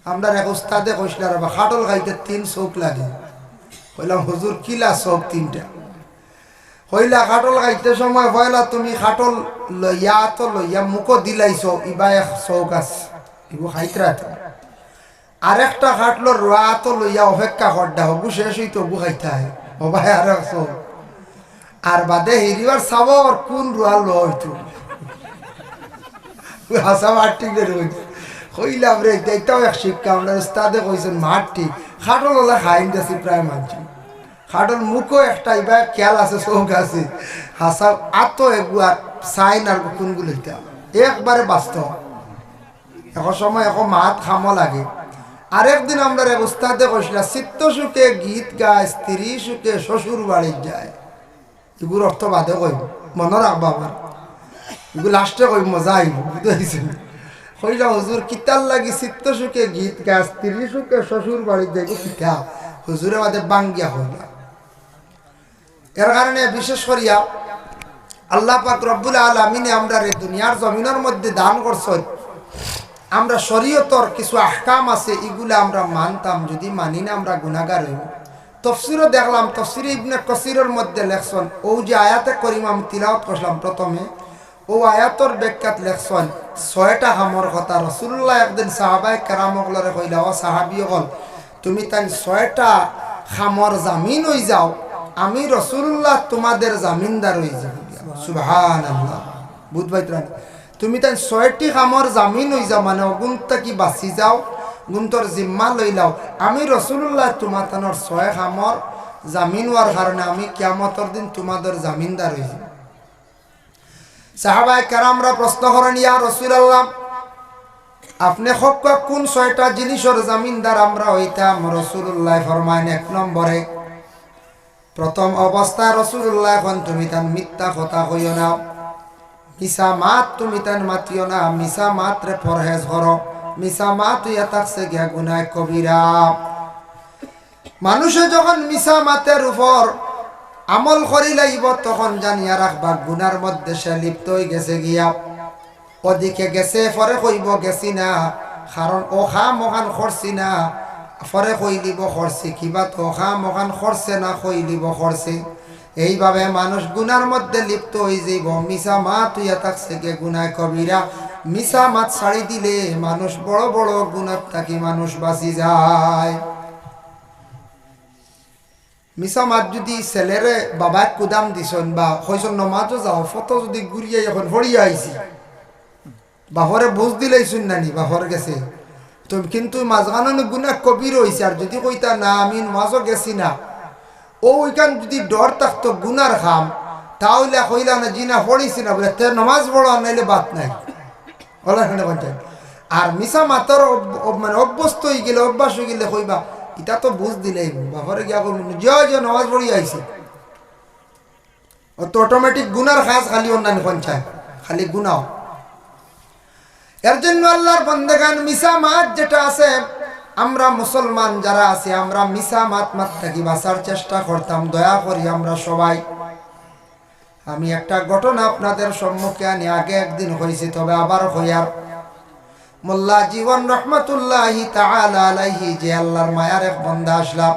আমরা এক উস্তাদে কইসলার বা খাটল খাইতে 3 চৌক লাগে। কইলাম হুজুর কিলা চৌক 3টা? হইলা খাটল খাইতে সময় হইলা তুমি খাটল লইয়া তো লইয়া মুখো দিলাইছো ইবা এক চৌক আছে ইবু খাইতরা। আরেকটা খাটলো রোয়া তো লইয়া অপেক্ষা করডা হবু শেষ হইতো বু খাইতে হয় ও ভাই আর এক চৌক। আর বাদে হিরিবার সাবর কোন রোয়া লো হইতো হাসা মাটি রইছে। কইলাম রে এইটাও এক শিক্ষা। আমরা উস্তাদে কইছেন মাটি খাটল হলে খাইন গেছি প্রায় মানছি। খাটল মুখও একটা এবার খেয়াল আছে চৌক আছে হাসা আত এগুয়ার সাইন আর কোনগুলো একবারে বাস্তব। এখন সময় এখন মাত খামো লাগে। আরেকদিন আমরা এক উস্তাদে কইসলা চিত্ত সুখে গীত গায় স্ত্রী সুখে শ্বশুর বাড়ি যায়। এগুলোর অর্থ বাদে কইব মনে রাখবা আমার এগুলো লাস্টে কইব মজা আইব বুঝতে। কইলা হুজুর কিতার লাগি চিত্ত সুখে গীত গায় স্ত্রী সুখে শ্বশুর বাড়ি যাইব কিতা হুজুরে বাদে বাঙ্গিয়া হইলা। এর কারণে বিশেষ করিয়া আল্লাহ পাক রব্বুল আলামিনে আমরা রে দুনিয়ার জমিনের মধ্যে দান করছেন। আমরা শরীয়তর কিছু আহকাম আছে এগুলা আমরা মানতাম, যদি মানি না আমরা গুনাহগার হইব। তফসিরও দেখলাম তফসিরে ইবনে কাসিরের মধ্যে লেখছেন ও যে আয়াতে করিম আমি তিলাওয়াত করলাম প্রথমে ও আয়াতর ব্যাখ্যাত লেখছেন 6টা হামর কথা। রাসূলুল্লাহ একদিন সাহাবায়ে কেরামগলরে কইলা ও সাহাবীগণ তুমি তাই 6টা খামর জামিন হই যাও, আমি রাসূলুল্লাহ তোমাদের জামিনদার হই যাব। সুবহানাল্লাহ বুঝবাইতরান তুমি তাই 6টি খামর জামিন হই যাও মানে অগুনটা কি বাঁচি যাও গুন্তর জিম্মা লই লাও, আমি রাসূলুল্লাহ তোমার তানোর 6 খামর জামিন হওয়ার কারণে আমি কিয়ামতের দিন তোমাদের জামিনদার হই যাব। সাহাবায়ে কেরামরা প্রশ্ন করেন ইয়া রাসূলুল্লাহ আপনি কোন 6টা জিনিসের জামিনদার আমরা হইতাম? রাসূলুল্লাহ ফরমায়েন 1 নম্বরে প্রথম অবস্থায় রাসূলুল্লাহ এখন তুমি তান মিথ্যা কথা কইও না, মিছা মাত তুমি তান মাতিও না, মিছা মাত্রে পরহেজ করো, মিছা মাত ইয়া তাকসে গিয়া গুনাহ কবিরা। মানুষে যখন মিছা মাতের উপর আমল করি লাইব তখন জানিয়া রাখবা গুনার মধ্যে সে লিপ্ত হয়ে গেছে গিয়া ওদিকে গেছে পরে কইব গেছি না, কারণ ও খা মখান করছি না পরে কইলিব করছি, কিবা তো খা মখান করছে না কইলিব করছে। এইভাবে মানুষ গুনার মধ্যে লিপ্ত হয়ে যাইব। মিছা মাত হইয়া থাকছে গে গুনাহ কবিরা। মিছা মাত ছাড়ি দিলে মানুষ বড় বড় গুনাহ থাকি মানুষ বাঁচি যায়। মিছা মাত যদি ছেলেরে বাবায় কুদাম দিছন বা হইছন নমাজও যাও ফটো যদি ঘুরিয়ে এখন ফড়িয়ে আইছি বাহরে বুঝ দিলেইছুন নানি বাহর গেছে তো কিন্তু মাঝখানে গুনাহ কবির হইছে। আর যদি কইতা না আমি নমাজও গেছি না ও ওইখান যদি ডর থাকতো গুনার খাম তাহলে কইলা না জিনা পড়িছি না বলে তে নমাজ পড়ো নাইলে বাত নাই বলা আর মিছা মাতার মানে অভ্যস্ত হয়ে গেলে অভ্যাস হয়ে গেলে কইবা এটা তো বুঝ দিলেই বাপরে গিয়া করবেন যে নমাজ পড়ি আইছে ও তো অটোমেটিক গুনার খাস খালি অন্যান্য পঞ্চায়েত খালি গুনাও। এর জন্য আল্লাহর বান্দাগান মিছা মাত যেটা আছে আমরা মুসলমান যারা আছি আমরা মিছা মাত থাকি বাঁচার চেষ্টা করতাম। দয়া করি আমরা সবাই। আমি একটা ঘটনা আপনাদের সম্মুখে আনি আগে একদিন হয়েছি তবে আবার হইয়ার মোল্লা জীবন রহমতুল্লাহি তাআলা আলাইহি যে আল্লাহর মায়ার এক বান্দা আসলাম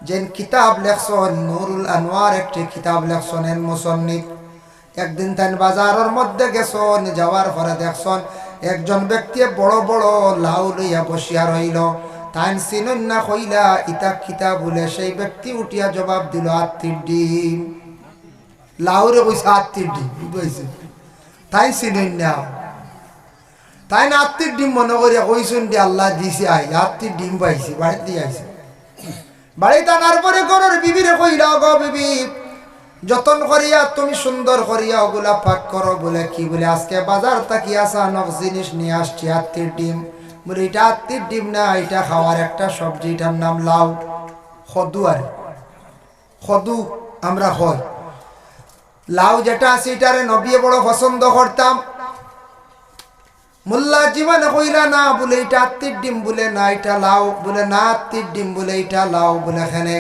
যেন কিতাব লেখছেন নুরুল আনওয়ার একটি কিতাব লেখছেন এর মুসন্নিফ। একদিন তাই বাজারের মধ্যে গেছেন যাওয়ার পরে দেখছেন একজন ব্যক্তি বড় বড় লাউ লইয়া বসিয়া রইল। তাই চিনন না কইলা ইতা কিতা বলে সেই ব্যক্তি উঠিয়া জবাব দিল আত্মীর ডিম। লাউরে কইছে আত্মীর ডিম বুঝাইছে তাই চিনন না তাই না আত্মীর ডিম মনে করিয়া কইছেন দি আল্লাহ দিছে আই আত্মীর ডিম পাইছি বাড়িতে দিয়ে আইছে। বাড়িতে আনার পরে ঘরের বিবিরে কইলা গো বিবি যতন করিয়া তুমি সুন্দর করিয়া ওগুলা পাক করো বলে কি বলে আজকে বাজার থাকি আসানক জিনিস নিয়ে আসছি আত্মীর ডিম। বলে এটা আত্মীর ডিম না এটা খাওয়ার একটা সবজি এটার নাম লাউ খদু। আর খদু আমরা হয় লাউ যেটা আছে এটারে নবিয়ে বড় পছন্দ করতাম। মোল্লা জীবনে কইলা না বলে এটা আত্মীর ডিম বলে না এটা লাউ বলে না আত্মীর ডিম বলে এটা লাউ বলে খেনে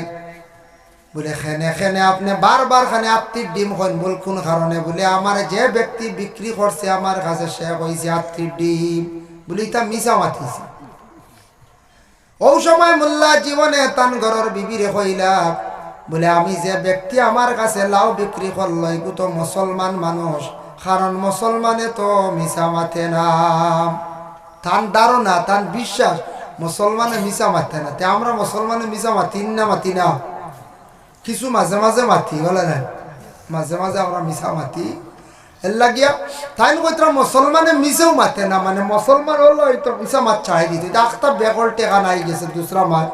বলে খেনে খেনে আপনি বারবার খানে আত্মীর ডিম হন বল কোন কারণে বলে আমার যে ব্যক্তি বিক্রি করছে আমার কাছে সে কইছে আত্মীর ডিম বলে এটা মিছা মাতিছে। ও সময় মোল্লা জীবনে তান ঘরের বিবিরে কইলা বলে আমি যে ব্যক্তি আমার কাছে লাউ বিক্রি করলো এগু তো মুসলমান মানুষ, কারণ মুসলমানে তো মিছা মাথে না। তান ধারণা তান বিশ্বাস মুসলমানে মিছা মাথে না। তে আমরা মুসলমানে মিছা মাতি না, মাতি না কিছু মাঝে মাঝে মাতি বলে না, মাঝে মাঝে আমরা মিছা মাতি। এর লাগিয়া তাই কইতরা মুসলমানে মিছেও মাতে না, মানে মুসলমান হলো হয়তো মিছা মাত ছাড়াই দিত। একটা বেগল টেকা নাই গেছে দুসরা মাত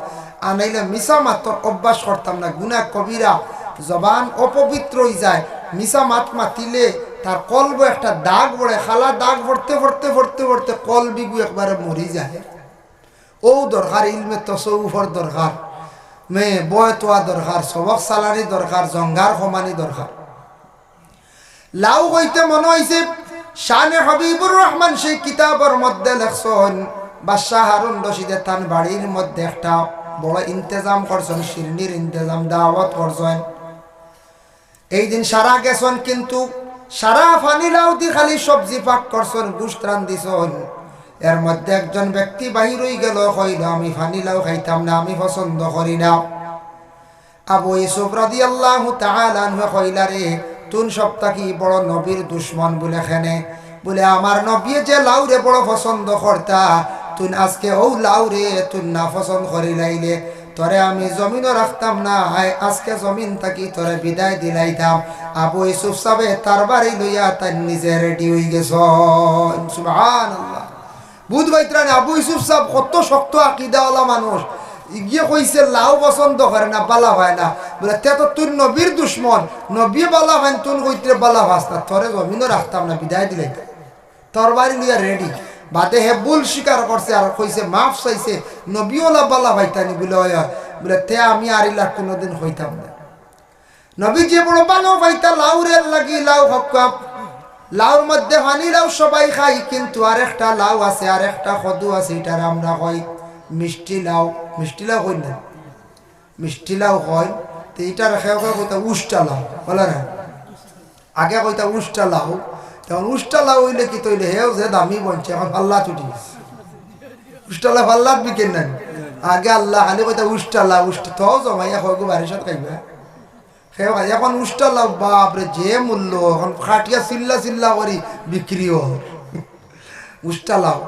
আনাইলে মিছা মাত অভ্যাস করতাম না, গুনাহ কবিরা, জবান অপবিত্র হয়ে যায়। মিছা মাত মাতিলে তার কলব একটা দাগ পড়ে, খালা দাগ পড়তে পড়তে পড়তে পড়তে কলবিগু একবারে মরি যায়। ও দরকার ইলমে তসৌফর দরকার, বয় তোয়া দরকার, সবক সালানি দরকার, জঙ্গার সমানি দরকার। লাউ হইতে মনে হয়েছে শানে হাবিবুর রহমান সেই কিতাবের মধ্যে লেখছেন বাদশাহ হারুন রশিদের তান বাড়ির মধ্যে একটা বড় ইন্তজাম করছেন, শিরনির ইন্তজাম দাওয়াত করছেন। এই দিন সারা গেছেন, কিন্তু সারা ফানি লাউ দি খালি সবজি পাক করছেন, গুস্ত রান্ধিছেন। এর মধ্যে একজন ব্যক্তি বাহির হয়ে গেল, কইল আমি ফানি লাউ খাইতাম না, আমি পছন্দ করি না। আবু ইউসুফ রাদিয়াল্লাহু তাআলা আনহু কইলা রে তুন সপ্তাহ কি বড় নবীর দুশ্মন বলে খেনে, বলে আমার নবী যে লাউরে বড় পছন্দ করতা, তুই আজকে ও লাউরে তুই না পছন্দ করি লাইলে তরে আমি জমিনও রাখতাম না, আজকে জমিন থাকি তরে বিদায় দিলাইতাম। আবু ইউসুফ সাহেব তার বাড়ি লইয়া তার নিজে রেডি হয়ে গেছ। সুবহানাল্লাহ। বুধ বাইত্রানে আবু ইউসুফ সাহেব কত শক্ত আকীদাওয়ালা মানুষ, গিয়ে কইছে লাউ পছন্দ করে না, বালা হয় না, বলে তে তো তুই নবীর দুশ্মন, নবী বালা হয় তুই কইতে বালা ভাস না, তরে জমিনও রাখতাম না, বিদায় দিলাই তোর বাড়ি লিয়া রেডি। বাদে হে ভুল স্বীকার করছে আর কইছে মাফ চাইছে, নবীওলা বালা ভাইতানি বলে তে আমি আরিলা কোনোদিন হইতাম না। নবী যে বড় বালো ভাইতা লাউরের লাগি লাউ হকাপ, লাউর মধ্যে হানি লাউ সবাই খাই, কিন্তু আরেকটা লাউ আছে, আরেকটা কদু আছে, এটার আমরা কই মিষ্টি লাউ। মিষ্টি লাউ কই না, মিষ্টি লাউ কয় তো এটার খেয়ে কইতা উষ্টা লাউ বলে না, আগে কইতা উষ্টা লাউ। তখন উষ্টা লাউ হইলে কি তৈলে হেও যে দামি বলছে, এখন পাল্লা ছুটি উষ্টা লাউ পাল্লাত বিকেন না, আগে আল্লাহ খালি কইতা উষ্টা লাউ, উষ্টা তো জমাইয়া কয় গো বাড়ির সাথে খাইবা খেয়ে খাই। এখন উষ্টা লাউ বাপরে যে মূল্য, এখন খাটিয়া চিল্লা চিল্লা করি বিক্রিও উষ্টা লাউ।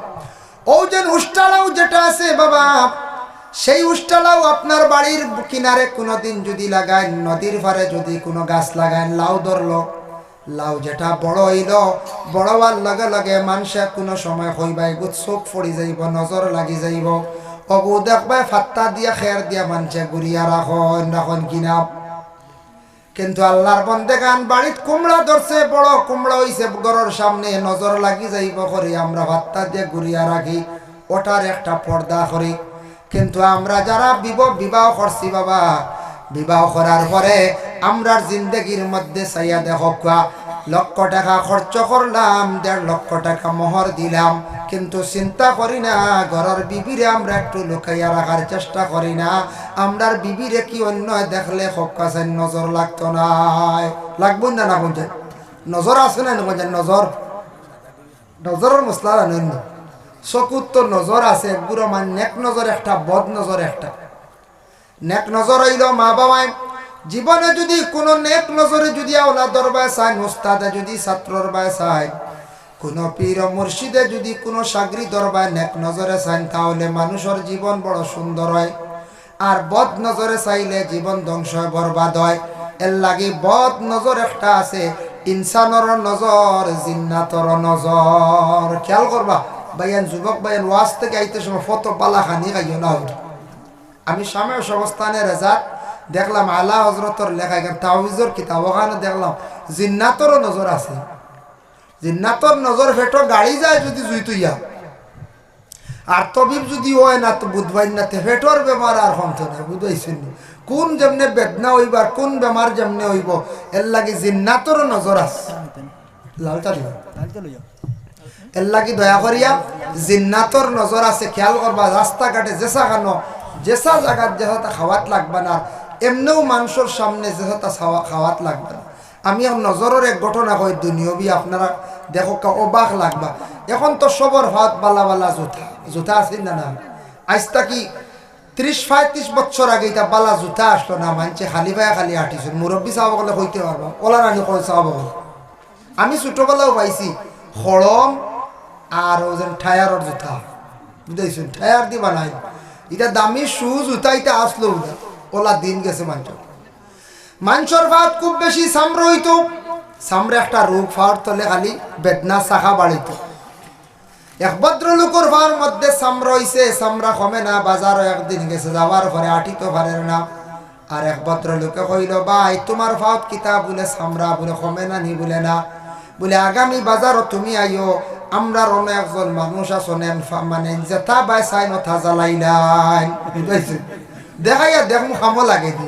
ও যেন উষ্টা লাউ যেটা আছে বাবা, সেই উষ্টা লাউ আপনার বাড়ির কিনারে কোনোদিন যদি লাগায়, নদীর পারে যদি কোনো গাছ লাগায়, লাউ ধরলো, লাউ যেটা বড় হইল, বড় হওয়ার লগে লগে মানুষে কোনো সময় হইবাই গুদ চোখ পড়ি যাইব, নজর লাগি যাইব, অগু দেখবাই ফাত্তা দিয়া খের দিয়া মানুষে ঘুরিয়া রাখন কিনা। কিন্তু আল্লাহর বন্দেগান বাড়িত কুমড়া ধরছে, বড় কুমড়া হইছে ঘরের সামনে, নজর লাগি যাইব করি আমরা ফাত্তা দিয়ে ঘুরিয়া রাখি, ওটার একটা পর্দা করি। কিন্তু আমরা যারা বিবাহ করছি বাবা, বিবাহ করার পরে আমরার জিন্দগির মধ্যে চাইয়া দেখো, 1,00,000 টাকা খরচ করলাম, 1.5 লক্ষ টাকা মোহর দিলাম, কিন্তু চিন্তা করি না ঘরের বিবিরে আমরা একটু লুকাইয়া রাখার চেষ্টা করি না। আমরার বিবিরে কি অন্য দেখলে হকাছেন নজর লাগতো না, লাগবো না না বলছে নজর আছে না নজর, নজরের মশলা জানেন না, চকুর তো নজর আছে, একগুলো মান নেক নজর একটা, বদ নজর একটা। নেক নজর হইল মা বাবায় জীবনে যদি কোনো নেক নজরে যদি আওলা দরবায় চায়, উস্তাদে যদি ছাত্রর বায় চায়, কোনো পীর মুর্শিদে যদি কোনো সাগরি দরবায় নেক নজরে চায়, তাহলে মানুষের জীবন বড় সুন্দর হয়। আর বদ নজরে চাইলে জীবন ধ্বংস হয়, বরবাদ হয়। এর লাগি বদ নজর একটা আছে, ইনসানর নজর, জিন্নাতর নজর। খেয়াল করবা ভাইয়ান, যুবক ভাইয়ান, ওয়াজ থেকে আইতে সময় ফটো পালা খানি খাইও না। আমি স্বামী সমস্থানের রেজাত দেখলাম, আলা হজরতর লেখা তাওহিজর কিতাব, ওখানে দেখলাম জিন্নাতরও নজর আছে। জিন্নাতর নজর ফেটো গাড়ি যায় যদি জুই তুইয়া, আর তবিব যদি হয় না তো বুধবাই না, ফেটোর বেমার আর হন্ত না, বুঝাইছেন কোন যেমনে বেদনা হইবার, কোন বেমার যেমনে হইব, এর লাগে জিন্নাতরও নজর আছে। লালটা দিবা, এর লাগি দয়া করিয়া জিন্নাতর নজর আছে, খেয়াল করবা। রাস্তাঘাটে যেসা খানো, যেসা জায়গার যেসা খাওয়াত লাগবে না, এমনিও মানুষের সামনে যেসা খাওয়াত লাগবে না। আমি নজরের এক ঘটনা কই দুনিয়বি, আপনারা দেখো অবাক লাগবা। এখন তো সবর হাত বালা বালা জুতা, জুতা আছে না না, আজ তাকি 30-35 বছর আগে এটা বালা জুতা আসলো না, মানছে খালি ভাই খালি আটিছেন। মুরব্বী সাহাব বলে হইতে পারবো, ওলা রানি কয় সাহাব বলে। আমি ছোটবেলাও পাইছি খড়ম আর ওজন টায়ারের জুতা, বুঝাইছেন, টায়ার দি বানাই। এটা দামি শু জুতা এটা আসলো ওটা, ওলা দিন গেছে মাঞ্চর ভাত খুব বেশি সামরা হইতো, সামরে একটা রোগ ফাওয়ার তলে খালি বেদনা শাখা বাড়িত। এক ভদ্রলোকের ভার মধ্যে সামরা হইছে, সামরা কমে না, বাজারও একদিন গেছে, যাওয়ার পরে আটিতে পারেন না। আর এক ভদ্রলোকে কইল, ভাই তোমার ভাত কিতা? বলে সামরা। বলে কমে না নি? বলে না। বলে আগামী বাজারও তুমি আইও, আমরা অন্য একজন মানুষ আসনেন, মানে যেটা বাই চাই নথা জ্বালাইলাই, দেখাইয়া দেখ মু খামো লাগে দি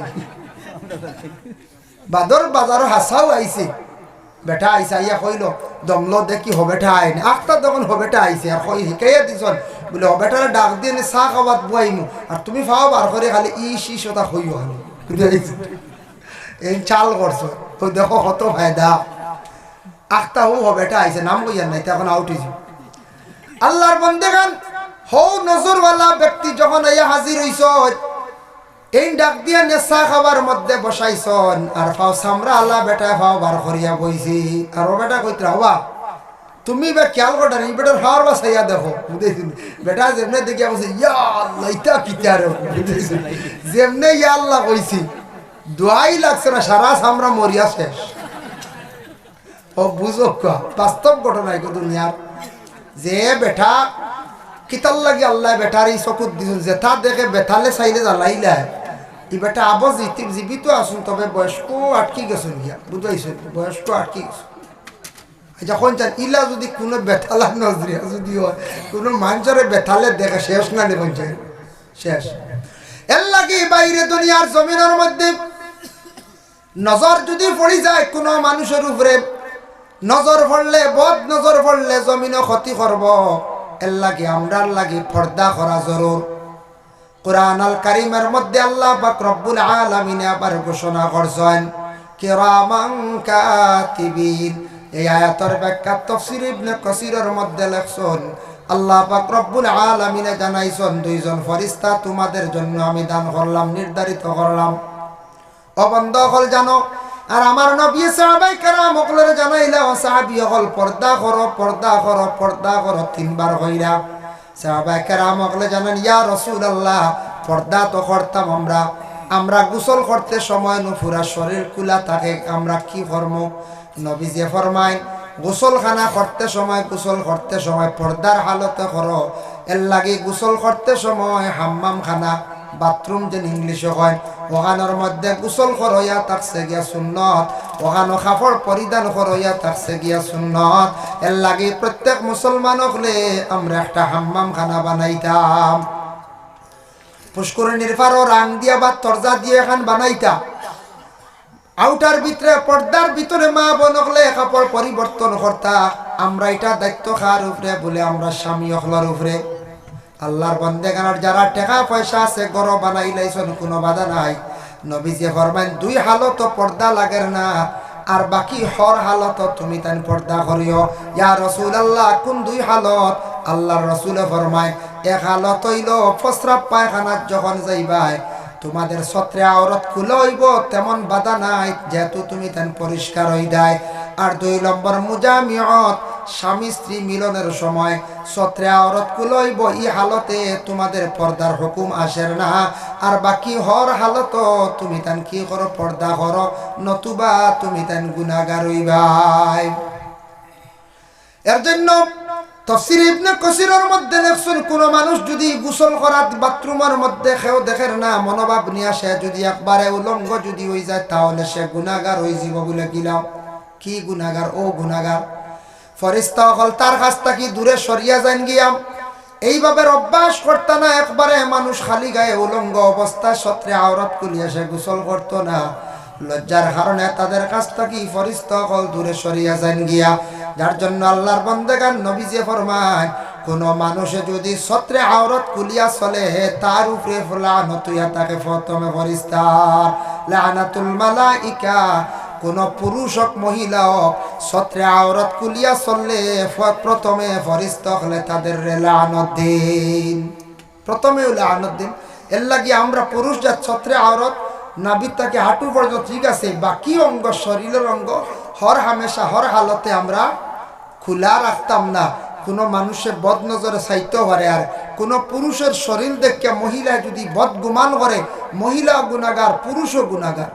বাদর বাজারও হাসাও আইছে। বেটা আইসা ইয়া কইল, দমলো দেখি হবেটা আইন আখটা তখন হবেটা আইছে, আর কই শিকাইয়া দিছন। বলে হবেটারে ডাক দিয়ে চাহ খাবাত বুয়াইমু, আর তুমি ফাও বার করে খালি ইসতা হইও খালি এই চাল করছো। তো দেখো কত ফায়দা, আখটা হবেটা আইছে, নাম লইয়ার নাই, তখন আউটিছি। আল্লাহর বন্দেগান হৌ নজরওয়ালা ব্যক্তি যখন আইয়া হাজির হইছ, এই ডাক দিয়া নেশা খাবার মধ্যে বসাইছন, আর ফাও সামরা আল্লাহ বেটা ফাও বার করিয়া বইছি। আর ও বেটা কইতে হবা তুমি বে খেয়াল করটা এই বেটার খাওয়ার বাসাইয়া দেখো, বুঝেছি। বেটা যেমনে দেখিয়া বলছে ইয়া আল্লাহ ইটা কিতা রে, বুঝেছি। যেমনে ইয়া আল্লাহ কইছি দোয়াই লাগছে না, সারা সামরা মরিয়া শেষ। ও বুঝো বাস্তব ঘটনা এই দুনিয়ার, যে বেটা কিতাল লাগে আল্লাহ বেটার এই চকুত দিছুন, যেটা দেখে বেতালে চাইলে জ্বালাইলা। এই বেটা আবজ জীবিত আসুন, তবে বয়স্ক আটকি গেছেন গিয়া, বুঝাইছেন, বয়স্ক আটকি গেছে। যখন চান ইলা যদি কোনো বেতালা নজরিয়া যদি হয়, কোনো মানুষের বেতালে দেখে শেষ না নেবেন শেষ। এর লাগে বাইরে দুনিয়ার জমিনের মধ্যে নজর যদি পড়ি যায় কোনো মানুষের উপরে, নজর পড়লে বদ নজর পড়লে জমিনও ক্ষতি করব। এর লাগে আমরার লাগে পর্দা করা জরুর। কুরআন আল কারীমের মধ্যে আল্লাহ পাক রব্বুল আলামিন আবার ঘোষণা করছেন কিরামান কাতিবিন। এই আয়াতের ব্যাখ্যা তাফসীর ইবনে কাসীরের মধ্যে লেখছেন, আল্লাহ পাক রব্বুল আলামিন জানাইছেন, দুইজন ফেরেশতা তোমাদের জন্য আমি দান করলাম, নির্ধারিত করলাম। ও বান্দা হল জানো, আর আমার নবী সাহাবায়ে কেরাম সকলের জানাইলা, ও সাহাবী হল পর্দা করো, পর্দা করো, পর্দা করো, তিনবার কইরা। সাহাবায়ে কেরাম সকলে জানেন, ইয়া রাসূলুল্লাহ পর্দা তো করতাম আমরা গোসল করতে সময় পুরা শরীর কুলা থাকে, আমরা কি করব? নবীজি ফরমায়, গোসলখানা করতে সময় পর্দার হালতে করো। এর লাগে গোসল করতে সময় হাম্মাম খানা, বাথরুম যেন ইংলিশে হয়, ওখানোর মধ্যে গোসল করইয়া থাকছে গিয়া সুন্নত, ওখানো কাপড় পরিধান করইয়া থাকছে গিয়া সুন্নত। এর লাগে প্রত্যেক মুসলমান হলে আমরা একটা হাম্মাম খানা বানাইতাম, পুষ্করিণীর পারো রাং দিয়া বা তরজা দিয়ে এখান বানাইতাম। আউটার ভিতরে পর্দার ভিতরে মা বোন হলে কাপড় পরিবর্তন করতা। আমরা এটা দায়িত্ব খার উপরে বলে আমরা স্বামী হলার উপরে। আল্লাহর বান্দাগানের যারা টাকা পয়সা আছে ঘর বানাই লাইছেন, কোনো বাধা নাই। নবীজি ফরমান দুই হালত পর্দা লাগের না, আর বাকি হর হালত তুমি তাই পর্দা করিও। ইয়া রাসূলুল্লাহ কোন দুই হালত? আল্লাহর রাসূলে ফরমায়, এক হালত হইল প্রস্রাব পায়খানাত যখন যাইবাই তোমাদের ছত্রে আওরত খুলে হইব, তেমন বাধা নাই, যেহেতু তুমি তাই পরিষ্কার হই দেয়। আর দুই নম্বর মুজামিয়ত, স্বামী স্ত্রী মিলনের সময় ছত্রে আওরত খুলে হইব, এই হালতে তোমাদের পর্দার হুকুম আসে না। আর বাকি হর হালত তুমি তাই কি করো? পর্দা করো, নতুবা তুমি তাই গুনাহগার হইবাই। এর জন্য তাফসীর ইবনে কাসীরের মধ্যে লেখছেন, কোন মানুষ যদি গোসল করার বাথরুমের মধ্যে কেউ দেখের না মনোভাব নিয়ে আসে, যদি একবারে উলঙ্গ যদি হয়ে যায়, তাহলে সে গুনাহগার হয়ে যাব বলে গেলাম। কি গুনাহগার? ও গুনাহগার ফেরেশতা হল তার কাছ থেকে দূরে সরিয়া যান গিয়া এইভাবে অভ্যাস করতে না, একবারে মানুষ খালি গায়ে উলঙ্গ অবস্থায় ছত্রে আওরত খুলিয়া সে গোসল করতো না। লজ্জার কারণে তাদের কাছ থেকে ফেরেশতা হল দূরে সরিয়া যান গিয়া। যার জন্য আল্লাহর বান্দাগান নবীজি ফরমায়, কোন মানুষে যদি ছত্রে আওরত খুলিয়া চলে, তার উপরে লানত হইয়া থাকে প্রথমে ফেরেশতার লানাতুল মালাইকা। কোন পুরুষ হোক মহিলা হোক ছত্রে আওরত খুলিয়া চললে প্রথমে ফেরেশতা হলে তাদের লানত দিন, প্রথমে লানত দিন। এর লাগি আমরা পুরুষ জাত ছত্রে আওরত নাবির তাকে হাঁটু পর্যন্ত ঠিক আছে, বাকি অঙ্গ শরীরের অঙ্গ হর হামেশা হর হালতে আমরা খোলা রাখতাম না। কোনো মানুষের বদ নজরে চাইতেও পারে। আর কোনো পুরুষের শরীর দেখে মহিলা যদি বদগুমান করে, মহিলা গুণাগার পুরুষও গুণাগার।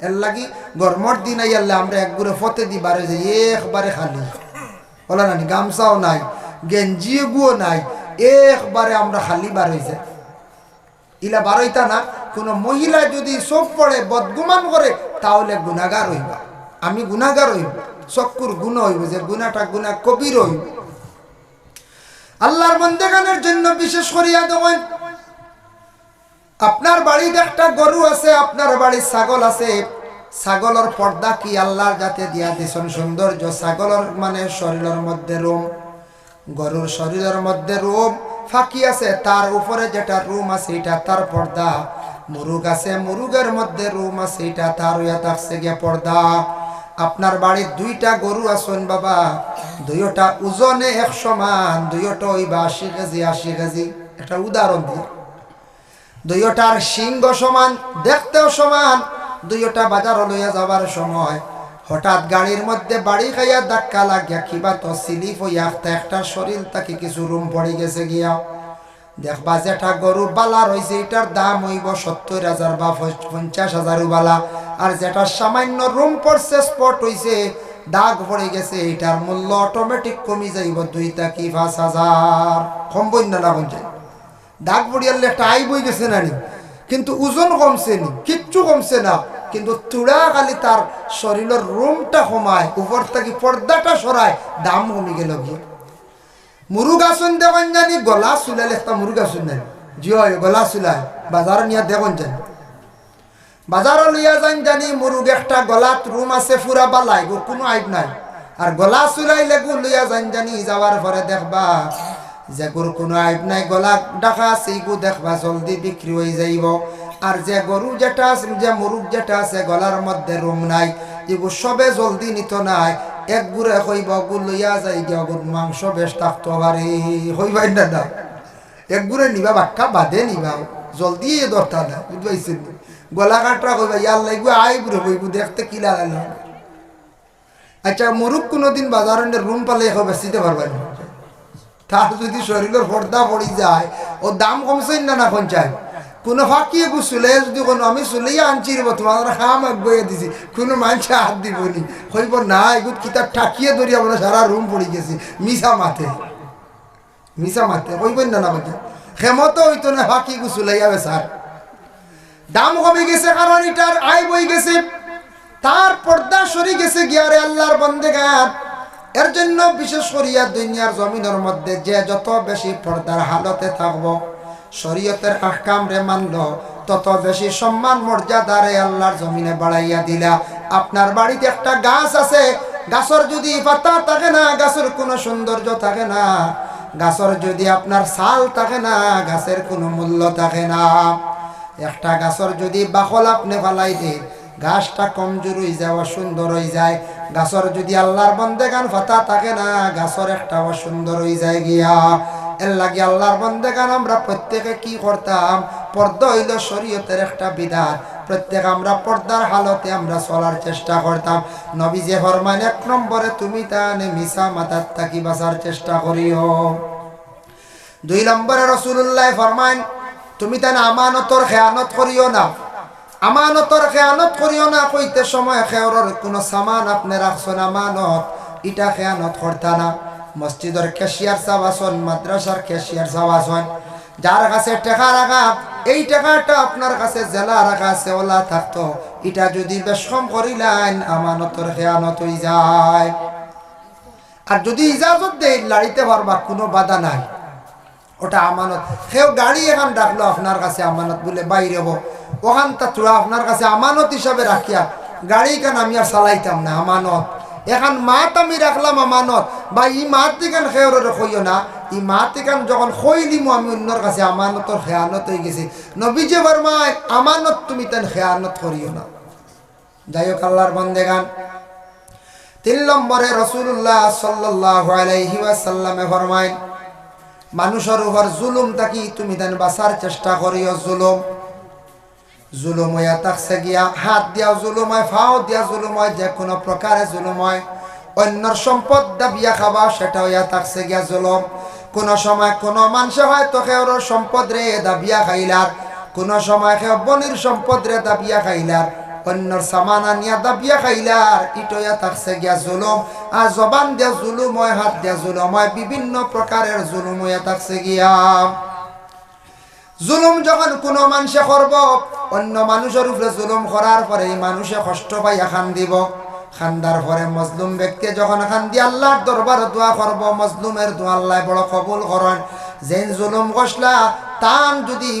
এর লাগি গরমর দিন আইয়ালে আমরা একগুড়ে ফতে দিবারে যে একবারে খালি বলা নানি, গামছাও নাই, গেঞ্জিও গুও নাই, একবারে আমরা খালি বার হয়েছে। ইলা বারইতা না। কোনো মহিলা যদি চোখ পড়ে বদগুমান করে তাহলে গুণাগার হইব। আমি গুণাগার হইব, চক্ষুর গুণ হইব, যে গুণাটা গুণা কবির হইব। আল্লাহর বন্দেগানের জন্য বিশেষ করিয়া দেবেন, আপনার বাড়িতে একটা গরু আছে, আপনার বাড়ির ছাগল আছে, ছাগলের পর্দা কি আল্লাহর যাতে দিয়া দিছেন সৌন্দর্য। ছাগলের মানে শরীরের মধ্যে রোম, গরুর শরীরের মধ্যে রোম ফাঁকি আছে, তার উপরে যেটা রুম আছে এটা তার পর্দা। মুরুগ আছে, মুরুগের মধ্যে রুম আছে, এটা তার ইয়া থাকছে গিয়া পর্দা। আপনার বাড়ির দুইটা গরু আছেন বাবা, দুইটা ওজনে এক সমান, দুইটা হইবা 80 কেজি 80 কেজি। একটা উদাহরণ দিই, দুইটার সিংহ সমান, দেখতেও সমান। দুইটা বাজার লইয়া যাবার সময় হঠাৎ গাড়ির মধ্যে বাড়ি খাইয়া ধাক্কা লাগিয়া কিবা তো স্লিপ হইয়া একটা শরীর তাকে কিছু রুম পড়ে গেছে গিয়া দেখবা যেটা গরু বালা রয়েছে এটার দাম হইব 70,000 বা 50,000 বালা। আর যেটা সামান্য রুম পড়ছে, স্পট হইছে, দাগ পড়ে গেছে, এটার মূল্য অটোমেটিক কমে যাইব 2 থেকে 5,000। কম বই না লাভ যায়। দাগ পড়িয়ালে একটা আই বই গেছে না নি, কিন্তু ওজন কমছে নি, কিচ্ছু কমছে না, কিন্তু তুড়া খালি তার শরীরের রুমটা কমায়, উপর থেকে পর্দাটা সরায়, দাম কমে গেল গিয়ে। মুরুগ আসুন দেখুন জানি, গলা চুলাইলে একটা মুরুগ আসুন জানি, জি হয় গলা চুলাই, বাজার নিয়ে দেখুন জানি, বাজারও লইয়া যান জানি, মুরুগ একটা গলাত রুম আছে ফুরা বালাই, কোনো আইব নাই। আর গলা চুলাইলে গু লইয়া যান জানি, যাওয়ার পরে দেখবা যে গরু কোনো আইব নাই, গলা ডাকা আছে, গু দেখবা জলদি বিক্রি হয়ে যাইব। আর যে গরু যেটা আছে, যে মুরুগ যেটা আছে গলার মধ্যে রুম নাই, এগু সবে জলদি নিত নাই, এক গুড়ে হইব গু লইয়া যাই গিয়া গুড় মাংস বেশ থাকতো পারে, হইবাই না না, এক গুড়ে নিবা বাক্কা বাদে নিবা, জলদি দরকার না, বুঝতে পারছেন? গলা কাটরা কইবা ইয়ার লাগবে আই বুড়ো বইবু দেখতে কি লাগালো। আচ্ছা মুরুগ কোনোদিন বাজারের রুম পালে এখন বেচিতে পারবেন, তার যদি শরীরের পর্দা পড়ি যায় ও দাম কমছে না না পঞ্চায়। কোনো ফাঁকিয়ে গু চুলে যদি কোনো আমি চুলেই আনছি রেব তোমার খাম এক বইয়ে দিছি, কোনো মানুষে হাত দিবনি, হইব না এগুলো কিতাব ঠাকিয়ে ধরি আমরা সারা রুম পড়ে গেছি, মিশা মাথে মিশা মাথে হইবেন না না বাকি ক্ষমতা হইতো না ফাঁকি গু চুলাই যাবে স্যার। দাম কমে গেছে কারণ এটার আয় বই গেছে, তার পর্দা সরি গেছে গিয়ারে আল্লাহর বন্দেগান। এর জন্য বিশেষ করিয়া দুনিয়ার জমিনের মধ্যে যে যত বেশি পর্দার হালতে থাকবো, শরীয়তের আহকাম রে মানলো, তত বেশি সম্মান মর্যাদারে আল্লাহর জমিনে বাড়াইয়া দিলা। আপনার বাড়িতে একটা গাছ আছে, গাছের যদি পাতা থাকে না, গাছের কোনো সৌন্দর্য থাকে না, গাছের যদি আপনার ছাল থাকে না, গাছের কোনো মূল্য থাকে না। একটা গাছের যদি বাকল আপনি ফালাই দিন, গাছটা কমজোর হয়ে যায়, অসুন্দর হয়ে যায়। গাছের যদি আল্লাহর বন্দেগান পাতা থাকে না, গাছের একটা অসুন্দর হয়ে যায় গিয়া। এর লাগে আল্লাহর বন্দেগান আমরা প্রত্যেকে কি করতাম, পর্দা হইল শরীয়তের একটা বিধান, প্রত্যেক আমরা পর্দার হালতে আমরা চলার চেষ্টা করতাম। নবী যে ফরমান 1 নম্বরে তুমি তানে মিশা মাথার থাকি বাঁচার চেষ্টা করিও। 2 নম্বরে রাসূলুল্লাহ ফরমান তুমি তানে আমানতর খেয়ানত করিও না। আমানতর খেয়ানত করিও না কইতে সময় খেয়রর কোনো সামান আপনি রাখছেন আমানত, এটা খেয়ানত করতা না। মসজিদের ক্যাশিয়ার সাবাসন, মাদ্রাসার ক্যাশিয়ার সাবাসন, যার কাছে টাকা রাখা, এই টাকাটা আপনার কাছে জেলা রাখা আছে ওলা থাকতো, এটা যদি বেশ কম করিলেন আমানতর খেয়ানত হয়ে যায়। আর যদি ইজাজত দেয় লাড়িতে পারবা, কোনো বাধা নাই, ওটা আমানত। সেও গাড়ি এখন ডাকলো আপনার কাছে আমানত বলে বাইরে হবো, ওখান তা আপনার কাছে আমানত হিসাবে রাখিয়া গাড়ি কেন আমি আর চালাইতাম না, আমানত। এখন মাত আমি রাখলাম আমানত, বা ই মাত দিকান খেয়রে কইও না, ই মাত দিকান যখন কইলিমো আমি অন্যর কাছে আমানতর খেয়ানত হয়ে গেছি। নবীজি ফরমায় আমানত তুমি তেন খেয়ানত করিও না। যাই হোক আল্লাহর বন্দেগান, 3 নম্বরে রাসূলুল্লাহ সাল্লাল্লাহু আলাইহি ওয়াসাল্লামে ফরমায় মানুষের উপর জুলুম থাকি তুমি দেন বাঁচার চেষ্টা করিও। জুলুম হইয়া থাকছে গিয়া হাত দিয়া জুলুম হয়, ফাও দিয়া জুলুম হয়, যে কোনো প্রকারে জুলুম হয়। অন্যর সম্পদ দাবিয়া খাবা সেটা হইয়া থাকছে গিয়া জুলুম। কোন সময় কোন মানুষে হয়তো কেউর সম্পদ রে দাবিয়া খাইলার, কোন সময় কেউ বনির সম্পদ রে দাবিয়া খাইলার, অন্যর সামানা নিয়া দাবিয়া খাইলার, ইটো হইয়া থাকছে গিয়া জুলুম। আর জবান দিয়া জুলুম হয়, হাত দিয়া জুলুম হয়, বিভিন্ন প্রকারের জুলুম হইয়া থাকছে গিয়া। জুলুম যখন কোনো মানুষে করব, অন্য মানুষের উপরে জুলুম করার পরে এই মানুষে কষ্ট পাইয়া খান দিব। খান্দার পরে মজলুম ব্যক্তি যখন খান দিয়ে আল্লাহর দরবারে দোয়া করব, মজলুমের দোয়া আল্লাহ বড় কবুল করেন। যে জুলুম করলা তান যদি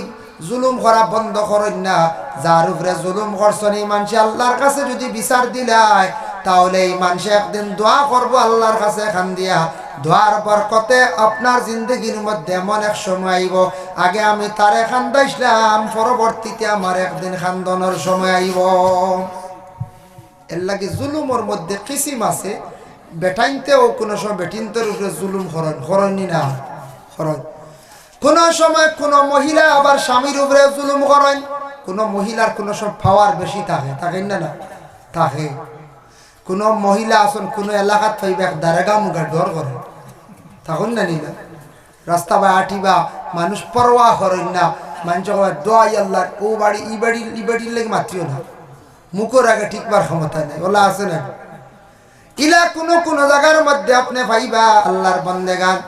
জুলুম করা বন্ধ করেন না, যার উপরে জুলুম করছেন এই মানুষে আল্লাহর কাছে যদি বিচার দিলাই, তাহলে এই মানুষে একদিন দোয়া করব আল্লাহর কাছে খান দিয়া। দোয়ার বরকতে আপনার জিন্দগির মধ্যে এমন এক সময় আইব, আগে আমি তারে খান্দাইছিলাম, পরবর্তীতে আমার একদিন খান্দনের সময় আইব। এর লাগে জুলুমের মধ্যে কিসিম আছে। বেটাইনতেও কোনো সময় বেটিনতের উপরে জুলুম করনি না করেন। কোন সময় কোন মহিলা আবার স্বামীর উপরে জুলুম করেন। কোন মহিলার কোন সময় পাওয়ার বেশি থাকে, থাকেন না থাকে। কোন মহিলা আসুন কোন এলাকাত পাইবে দারেগা মুগা ডর করে থাকুন না নিলা রাস্তা বা আটিবা মানুষ পরোয়া করেন না। মানুষ দোয়াই আল্লাহ ও বাড়ি ই বাড়ির লেগে মাত্রিও না, মুখের আগে ঠিকবার ক্ষমতা নেই, ওলা আছে না। ইলা কোন জায়গার মধ্যে আপনি পাইবা আল্লাহর বন্দেগান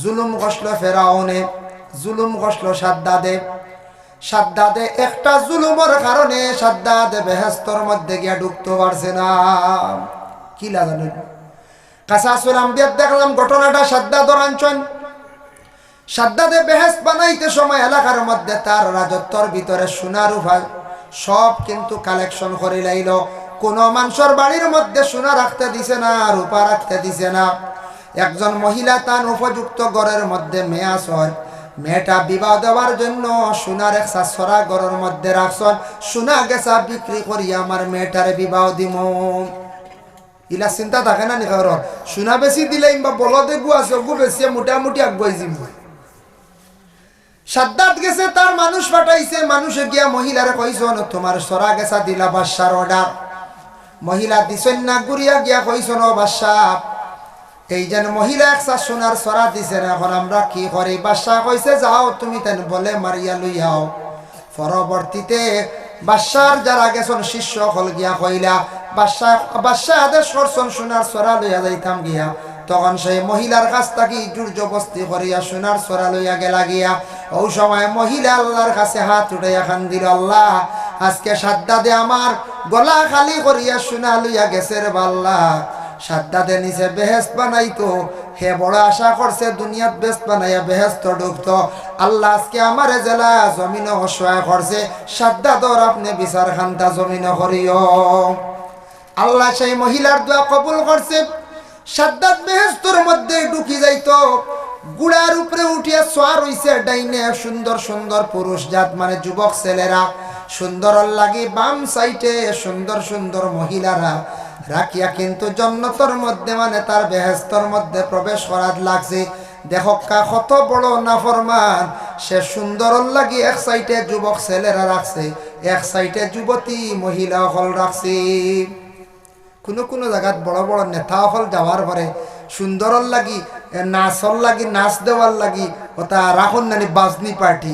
জুলুম কষল ফেরাউনে, জুলুম কষল সাদ্দাদে একটা জুলুমের কারণে সাদ্দাদে বেহেশতর মধ্যে গিয়া ঢুকতে পারছে না। কি লাগালেন কাসাসুল আম্বিয়াত দেখলাম ঘটনাটা সাদ্দাদর আঞ্চল। সাদ্দাদে বেহেশত বানাইতে সময় এলাকার মধ্যে তার রাজত্বর ভিতরে সোনার উভয় সব কিন্তু কালেকশন করে লাইল। কোন মানুষের বাড়ির মধ্যে সোনা রাখতে দিছে না, রূপা রাখতে দিছে না। একজন মহিলা তার উপযুক্ত ঘরের মধ্যে মেয়ে আসন, মেয়েটা বিবাহ দেওয়ার জন্য সোনার এক সরা ঘরের মধ্যে রাখছেন। সোনা গেছা বিক্রি করিয়া আমার মেয়েটারে বিবাহ দিব। ইলা চিন্তা থাকে না নিকার সোনা বেশি দিলে বা বলদে গু আছে গু বেশি মোটামুটি আগুয়াই যাব। সাদ্দাত গেছে তার মানুষ পাঠাইছে, মানুষে গিয়া মহিলারে কইছেন তোমার সরা গেছা দিলা বাদশার অর্ডার। মহিলা দিছেন না, গুড়িয়া গিয়া কইছেন ও বাদশাহ এই যেন মহিলা একটা সোনার সরা দিছেন, এখন আমরা কি করি? বাদশাহ কইছে যাও তুমি তেন বলে মারিয়া লইয়াও। পরবর্তীতে বাদশার যারা গেছেন শিষ্য হল গিয়া কইলা বাদশাহ আদেশ করছেন সোনার সরা লইয়া যাইতাম গিয়া। তখন সেই মহিলার কাছ থেকে জোর জবস্তি করিয়া সোনার সরা লইয়া গেলা গিয়া। ওই সময় মহিলা আল্লাহর কাছে হাত উঠাইয়া খান দিল, আল্লাহ আজকে সাদ্দাদে আমার গলা খালি করিয়া সোনা লইয়া গেছে রে আল্লাহ। সাদ্দাদে নিচে বেহেশত বানাইতো, হে বড় আশা করছে দুনিয়াত বেহেশত বানাইয়া বেহেশত ঢুকতো। আল্লাহ আজকে আমারে জেলা জমিন অসহায় করছে, সাদ্দাদর আপনি বিচার খান্তা জমিন করিও। আল্লাহ সেই মহিলার দোয়া কবুল করছে। সাদ্দাদ বেহেশতের মধ্যে ঢুকি যাইতো, গুড়ার উপরে উঠিয়া সোয়ার হইছে ডাইনে সুন্দর সুন্দর পুরুষ জাত মানে যুবক ছেলেরা, সুন্দর লাগে বাম সাইডে সুন্দর সুন্দর মহিলারা রাখিয়া কিন্তু জন্নতর মধ্যে মানে তার বেহেশতর মধ্যে প্রবেশ করার লাগছে। দেখো কত বড় নাফরমান, সে সুন্দর লাগি এক সাইডে যুবক ছেলেরা রাখছে, এক সাইডে যুবতী মহিলা হল রাখছে। কোনো জায়গাত বড় বড় নেতা হল যাওয়ার পরে সুন্দর লাগি নাচ দেওয়ার লাগি ওটা রাখুন নানি বাজনি পার্টি,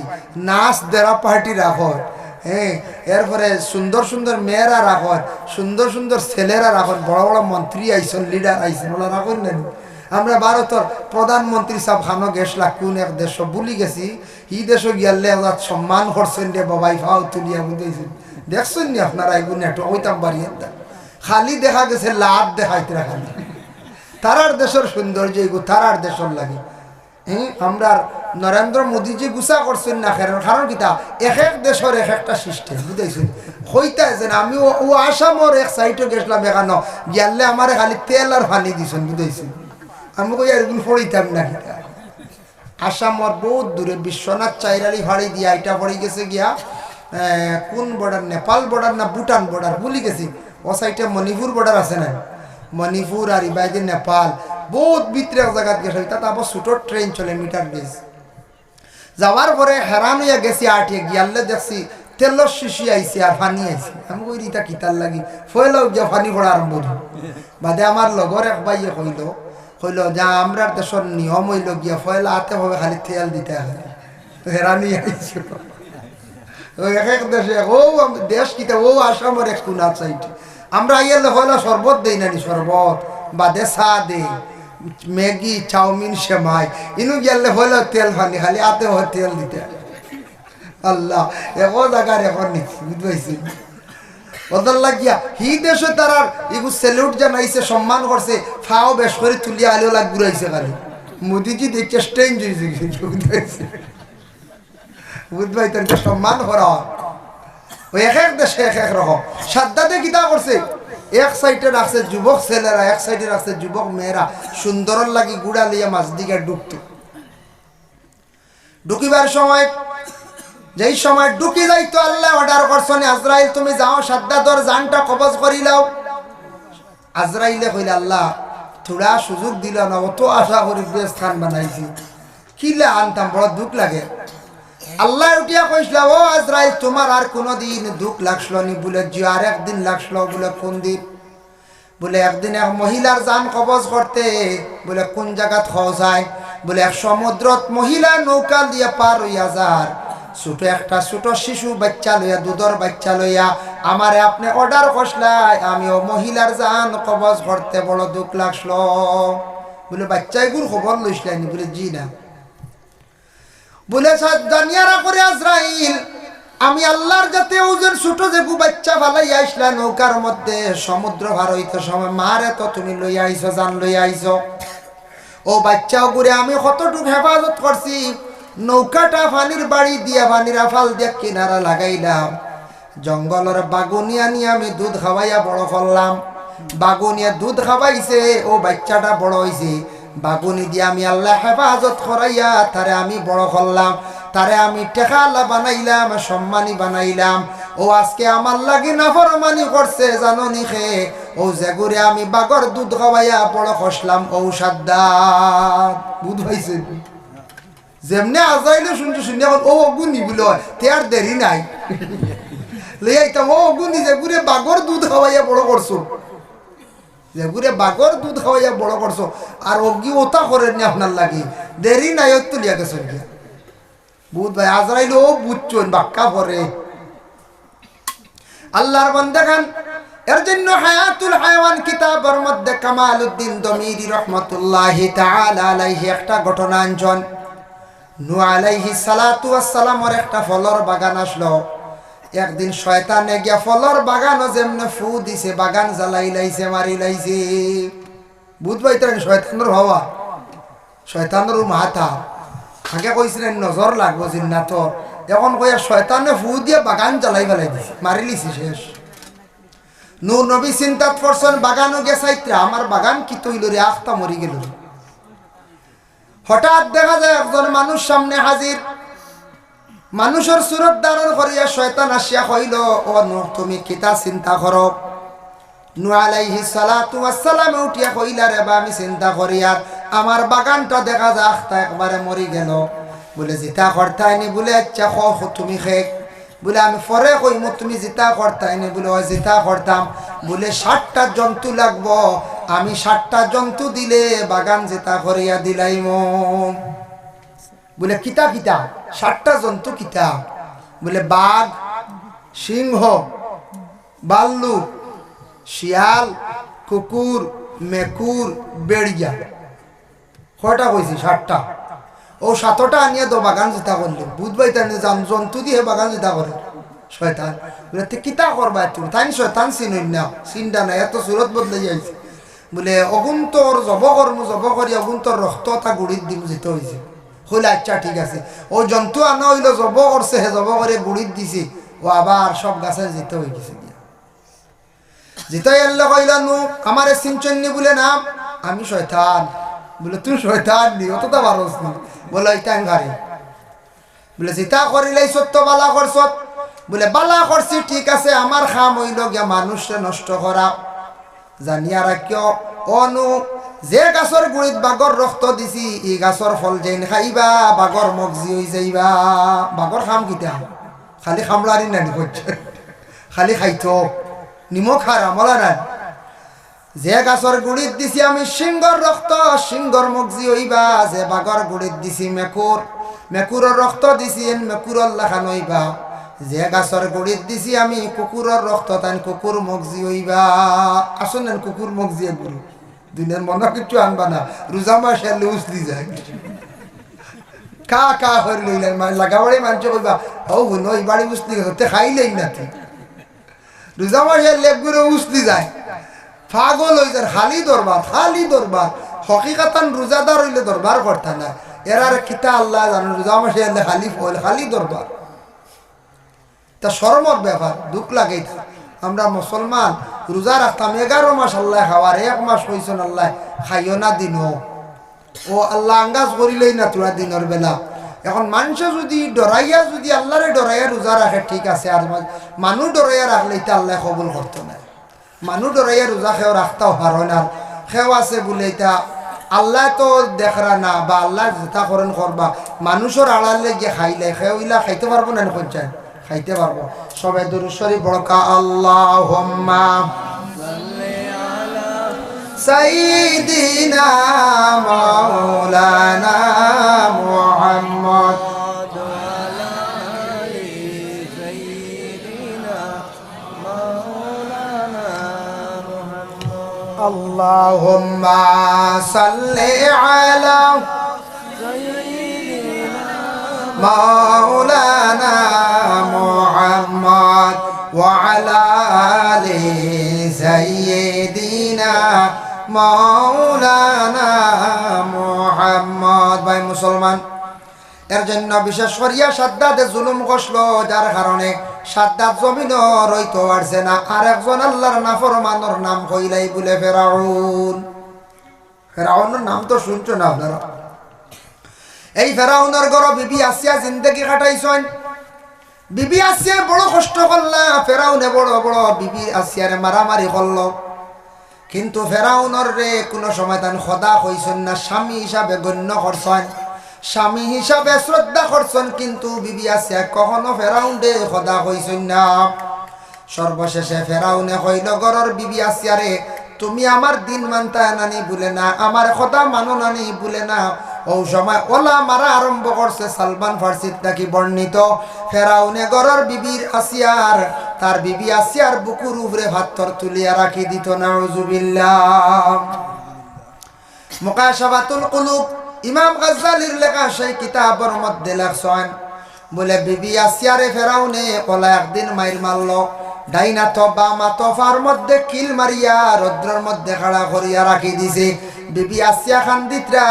নাচ দেওয়া পার্টি রাখর। হ্যাঁ, এরপরে সুন্দর সুন্দর মেয়েরা রাখর, সুন্দর সুন্দর ছেলেরা রাখর, বড় বড় মন্ত্রী আইসন, লিডার আইসন, ওরা রাখুন নানি। আমরা ভারতের প্রধানমন্ত্রী সব খানো গেছলা কোন এক দেশ ভুলি গেছি, ই দেশ গিয়ালে সম্মান করছেন রে বাবাই ফাও তুলিয়া বুঝেছেন। দেখছেন নি আপনারা এগুলো একটু ওইতাম বাড়িয়ে খালি দেখা গেছে লাভ দেখাইতে রাখা তারার দেশের সৌন্দর্য এগু তারার দেশের লাগে। হ্যাঁ, আমরা নরেন্দ্র মোদী যে গুছা করছেন না কারণ কিতা এক এক দেশের এক একটা সিস্টেম বুঝাইছেন। হইতা যে আমি ও আসামর এক সাইডে গেছিলাম এখানো গিয়ালে আমার খালি তেল আর পানি দিছেন বুঝাইছেন। আমি কই আর এগুলো পড়িতাম না কিতা। আসামর বহুত দূরে বিশ্বনাথ চাইরালি ভাড়ি দিয়া এটা পড়ে গেছে গিয়া কোন বর্ডার, নেপাল বর্ডার না ভুটান বর্ডার ভুলি গেছি। ও সাইডে মণিপুর বর্ডার আছে না, মণিপুর আর ইবাইদের নেপাল বহুত ভিতরে এক জায়গাত গেছে তাতে আবার ছোট ট্রেন চলে মিটার গেজ যাওয়ার পরে হেরান হইয়া গেছি আটিয়ে গিয়ালে দেখছি তেলর শিশি আইছে আর পানি আইছে আমি কই রিতা কিতার লাগি ফয়লাও গিয়া পানি পড়া আরম্ভ করি বাদে আমার লগর এক ভাইয়ে কইল যা আমরা দেশের নিয়ম হইল গিয়া ফয়লা হাতে হবে খালি তেল দিতে হয় হেরানি আইছে এক এক দেশে ও দেশ কিতা ও আসামের এক কোনা সাইড আমরা আইয়ালে ফয়লা শরবত দেই নানি শরবত বাদে চা দেই ম্যাগি চাউমিন সেমাই ইনু গেলে হইলো তেল পানি খালি হাতে হয় তেল দিতে আল্লাহ এগো জায়গার এখন নিচ্ছি বুঝতে বদল লাগিয়া হি দেশে তারা এগু স্যালুট জানাইছে সম্মান করছে ফাও বেশ করে তুলিয়া আলো লাগ ঘুরাইছে খালি মোদিজি দেখছে স্ট্রেঞ্জ হয়েছে বুঝবাই তার সম্মান করা ওই এক এক দেশে এক এক রকম সাদ্দাতে কিতা করছে এক সাইডে রাখছে যুবক ছেলেরা এক সাইডে রাখছে যুবক মেয়েরা সুন্দর লাগি গুড়া লিয়া মাছ দিকে ডুবতো ঢুকিবার সময় যেই সময় ঢুকি যাইতো আল্লাহ অর্ডার করছেন আজরাইল তুমি যাও সাদ্দাতর জানটা কবজ করি লাও আজরাইলে কইলে আল্লাহ থোড়া সুযোগ দিল না অত আশা করি স্থান বানাইছি কিলা আনতাম বড় দুঃখ লাগে আল্লাহ উঠিয়া কইছিল ও আজরাইল তোমার আর কোনদিন দুঃখ লাগলো নি বলে যে আর একদিন লাগলো বলে কোন দিন বলে একদিন এক মহিলার জান কবজ করতে বলে কোন জায়গা খাওয়া যায় বলে এক সমুদ্রত মহিলা নৌকা দিয়ে পার হইয়া যার ছোট একটা ছোট শিশু বাচ্চা লইয়া দুধর বাচ্চা লইয়া আমারে আপনি অর্ডার করলাই আমি ও মহিলার জান কবজ করতে বড় দুঃখ লাগলো বলে বাচ্চাইগুর খবর লইসলাইনি বলে জি না বলে জানিয়ারা করে আজরাইল আমি আল্লাহর যাতে ওজন ছোট যে বাচ্চা ফালাই আইসলা নৌকার মধ্যে সমুদ্র ভার হইতে সময় মারে তো তুমি লইয়া আইছো জান লইয়া আইছো ও বাচ্চাও ঘুরে আমি কতটুকু হেফাজত করছি নৌকাটা পানির বাড়ি দিয়া পানির আফাল দিয়া কিনারা লাগাইলাম জঙ্গলের বাগুনিয়া নিয়ে আমি দুধ খাওয়াইয়া বড় করলাম বাগুনিয়া দুধ খাওয়াইছে ও বাচ্চাটা বড় হয়েছে বাগুনি দিয়ে আমি আল্লাহ হেফাজত করাইয়া তারে আমি বড় করলাম তারে আমি টেকালা বানাইলাম সম্মানী বানাইলাম ও আজকে আমার লাগি নাফরমানি করছে জানো নি খে ও যেগুরে আমি বাগর দুধ খাওয়াইয়া বড় খসলাম ও সাদ্দাত বুধ হয়েছে যেমনি আজাইলে শুনতে শুনে এখন ও গুনি বলে তে আর দেরি নাই লইয়াইতাম ও গুনি যেগুরে বাগর দুধ খাওয়াইয়া বড় করছো যেগুরে বাগর দুধ খাওয়াইয়া বড় করছো আর অগ্নি ওতা করেননি আপনার লাগি দেরি নাই তুলিয়া গেছেন বুধ ভাই আজরাইল ও বুঝছেন বাক্কা পরে আল্লাহর বান্দা খান এর জন্য হায়াতুল হায়াওয়ান কিতাবের মধ্যে কামালউদ্দিন দমিরি রহমাতুল্লাহি তাআলা আলাইহি একটা ঘটনা আনছেন নূহ আলাইহিস সালাতু ওয়াস সালামের একটা ফলর বাগান আসলো একদিন শয়তানে গিয়া ফলর বাগানও যেমনে ফু দিছে বাগান জ্বালাই লাইছে মারি লাইছে বুধ পাইতেন শয়তানের হওয়া শয়তানের মাথা আগে কইছিলেন নজর লাগবো জিন্নাতর এখন কইয়া শয়তানে ফু দিয়ে বাগান জ্বালাই ফেলাই দিছে মারি লিছে শেষ নূহ নবী চিন্তাত পড়ছেন বাগানও গেছাইত্রা আমার বাগান কি তৈল রে আখতা মরি গেল হঠাৎ দেখা যায় একজন মানুষ সামনে হাজির মানুষের সুরত ধারণ করিয়া শয়তান আসিয়া কইল ও নূহ তুমি কিতা চিন্তা করো নূহ আলাইহিস সালাতু ওয়াস সালাম উঠিয়া কইলা রে বা আমি চিন্তা করি আর আমার বাগানটা দেখা যায় আখতা একবারে মরি গেল বলে জিতা করতাইনি বলে আচ্ছা তুমি খেক বলে আমি পরে কইমু তুমি জিতা করতাইনি বলে ওই জিতা করতাম বলে 60টা জন্তু লাগবো আমি 60টা জন্তু দিলে বাগান জিতা করিয়া দিলাইম বলে কিতা কিতা 60টা জন্তু কিতা বলে বাঘ সিংহ বাল্লুক শিয়াল কুকুর মেকুর বেড়িয়া কয়টা কইছি 60টা ও 7টা আনিয়ে তো বাগান জিতা করলে বুধবাই তাই জন্তু দিয়ে বাগান জিতা করে শয়তান বলে কিতা করবা তুমি তাই শয়তান চিনুন না চিন্তা নাই এত সুরত বদলে যাইছে বলে অগুন্তর জব করি অগুন্তর রক্ত তা গুড়ির দিম যেতে হয়েছে হইলে আচ্ছা ঠিক আছে ও জন্তু আনা হইলো জব করছে হে জব করে গুড়ির দিছে ও আবার সব গাছে যেতে হয়ে গেছে যেটাই আল্লাহ কইলা নূহ আমারে সিনচন্নি বলে না আমি শয়তান বলে তুই শয়তান নি অতটা পারস না বলে এইটাই ঘাড়ি বলে যেটা করিলাই সত্য বালা করছ বলে বালা করছি ঠিক আছে আমার খাম হইল গিয়া মানুষে নষ্ট করা জানিয়া রাখিও অনু যে গাছর গুড়িত বাগর রক্ত দিছি ই গাছর ফল যেন খাইবা বাগর মগজি হয়ে যাইবা। বাগর খাম কিতা খালি খামলারি নানি করছে খালি খাইতো নিমখ খার আমলা নাই। যে গাছর গুড়িত দিছি আমি সিংহর রক্ত সিংহর মগজি হইবা। যে বাগর গুড়িত দিছি মেকুর মেকুরের রক্ত দিছি মেকুরর লাখান হইবা। যে গাছর গুড়িত দিছি আমি কুকুরের রক্ত তান কুকুর মগজি হইবা। আসুন কুকুর মগজি গুরু দুনিয়ার মনে কিছু আনবা না। রোজা মাসে উসলি যায় কা কা করে লইলেন লাগাবাড়ি মানুষ কইবা ও হুন এই বাড়ি উসলি হতে খাইলেই না তুই। রোজা মাসে লেগুলো উসলি যায় পাগল হয়ে যায়। খালি দরবার হকিকাতান রোজাদার হইলে দরবার করতে না। এরার কিতা আল্লাহ জানো রোজা মাসে এলে খালি দরবার। তা শরমত ব্যাপার দুঃখ লাগে। আমরা মুসলমান রোজা রাখতাম 11 মাস আল্লাহ খাওয়ার 1 মাস হয়েছেন আল্লাহ খাইও না দিনও ও আল্লাহ আঙ্গাজ করিলেই না তোরা দিনের বেলা। এখন মানুষ যদি ডরাইয়া যদি আল্লাহরে ডরাইয়া রোজা রাখে ঠিক আছে। আর মানুষ ডরাইয়া রাখলে এটা আল্লাহ কবুল করতো না। মানুষ ডরাইয়া রোজা খেয়েও রাখতেও পারো না। খেও আছে বলে এটা আল্লাহ তো দেখরা না বা আল্লাহ যেটা করেন করবা মানুষের আড়ালে গিয়ে খাইলে খেউইলা খাইতে পারবো না কোনচান খাইতে পারবো। সবাই দুরূদ শরীফ বড়কা আল্লাহুম্মা সাল্লি আলা সাইয়্যিদিনা মাওলানা মুহাম্মদ ওয়া আলি সাইয়্যিদিনা মাওলানা মুহাম্মদ। আল্লাহুম্মা সাল্লি আলা মাওলানা মুহাম্মদ ওয়া আলা আলি সাইয়্যিদিনা মাওলানা মুহাম্মদ। ভাই মুসলমান এর জন্য বিশেষ করিয়া সাদ্দাতে জুলুম করলো যার কারণে সাদ্দাত জমিনও রইতে পারছে না। আর একজন আল্লাহর নাফরমানের নাম কইলাই বলে ফেরাউন। ফেরাউনের নাম তো শুনছো না আপনারা। এই ফেরাউনের ঘর বিবি আসিয়া জিন্দগি কাটাইছেন। বিবি আসিয়া বড় কষ্ট করলা। ফেরাউনে বড় বড় বিবি আসিয়ারে মারামারি করলো। কিন্তু ফেরাউনের রে কোনো সময় তান খোদা কইছেন না, স্বামী হিসাবে গণ্য করছেন, স্বামী হিসাবে শ্রদ্ধা করছেন। কিন্তু বিবি আসিয়া কখনো ফেরাউন রে খোদা কইছেন না। সর্বশেষে ফেরাউনে কইল ঘরের বিবি আসিয়ারে তুমি আমার দিন মানতা নানি বলে না, আমার কথা মানো নানি বলে না। ও সময় ওলা মারা আরম্ভ করছে। সালমান ফার্সিত নাকি বর্ণিত ফেরাউনে ঘরের বিবির আসিয়ার তার বিবি আসিয়ার বুকুর উপরে ভাত্তর তুলিয়া রাখি দিত। নাউজুবিল্লাহ। মুকাশাফাতুল কুলুব ইমাম গাজ্জালির লেখা সেই কিতাবের মধ্যে লেখছেন বলে বিবি আসিয়ারে ফেরাউনে ওলা একদিন মাইর মারলো। ডাইনা তো বামা তোফার মধ্যে কিল মারিয়া রৌদ্রের মধ্যে খাড়া করিয়া রাখি দিছে। বিবি আসিয়া খান্দিত্রা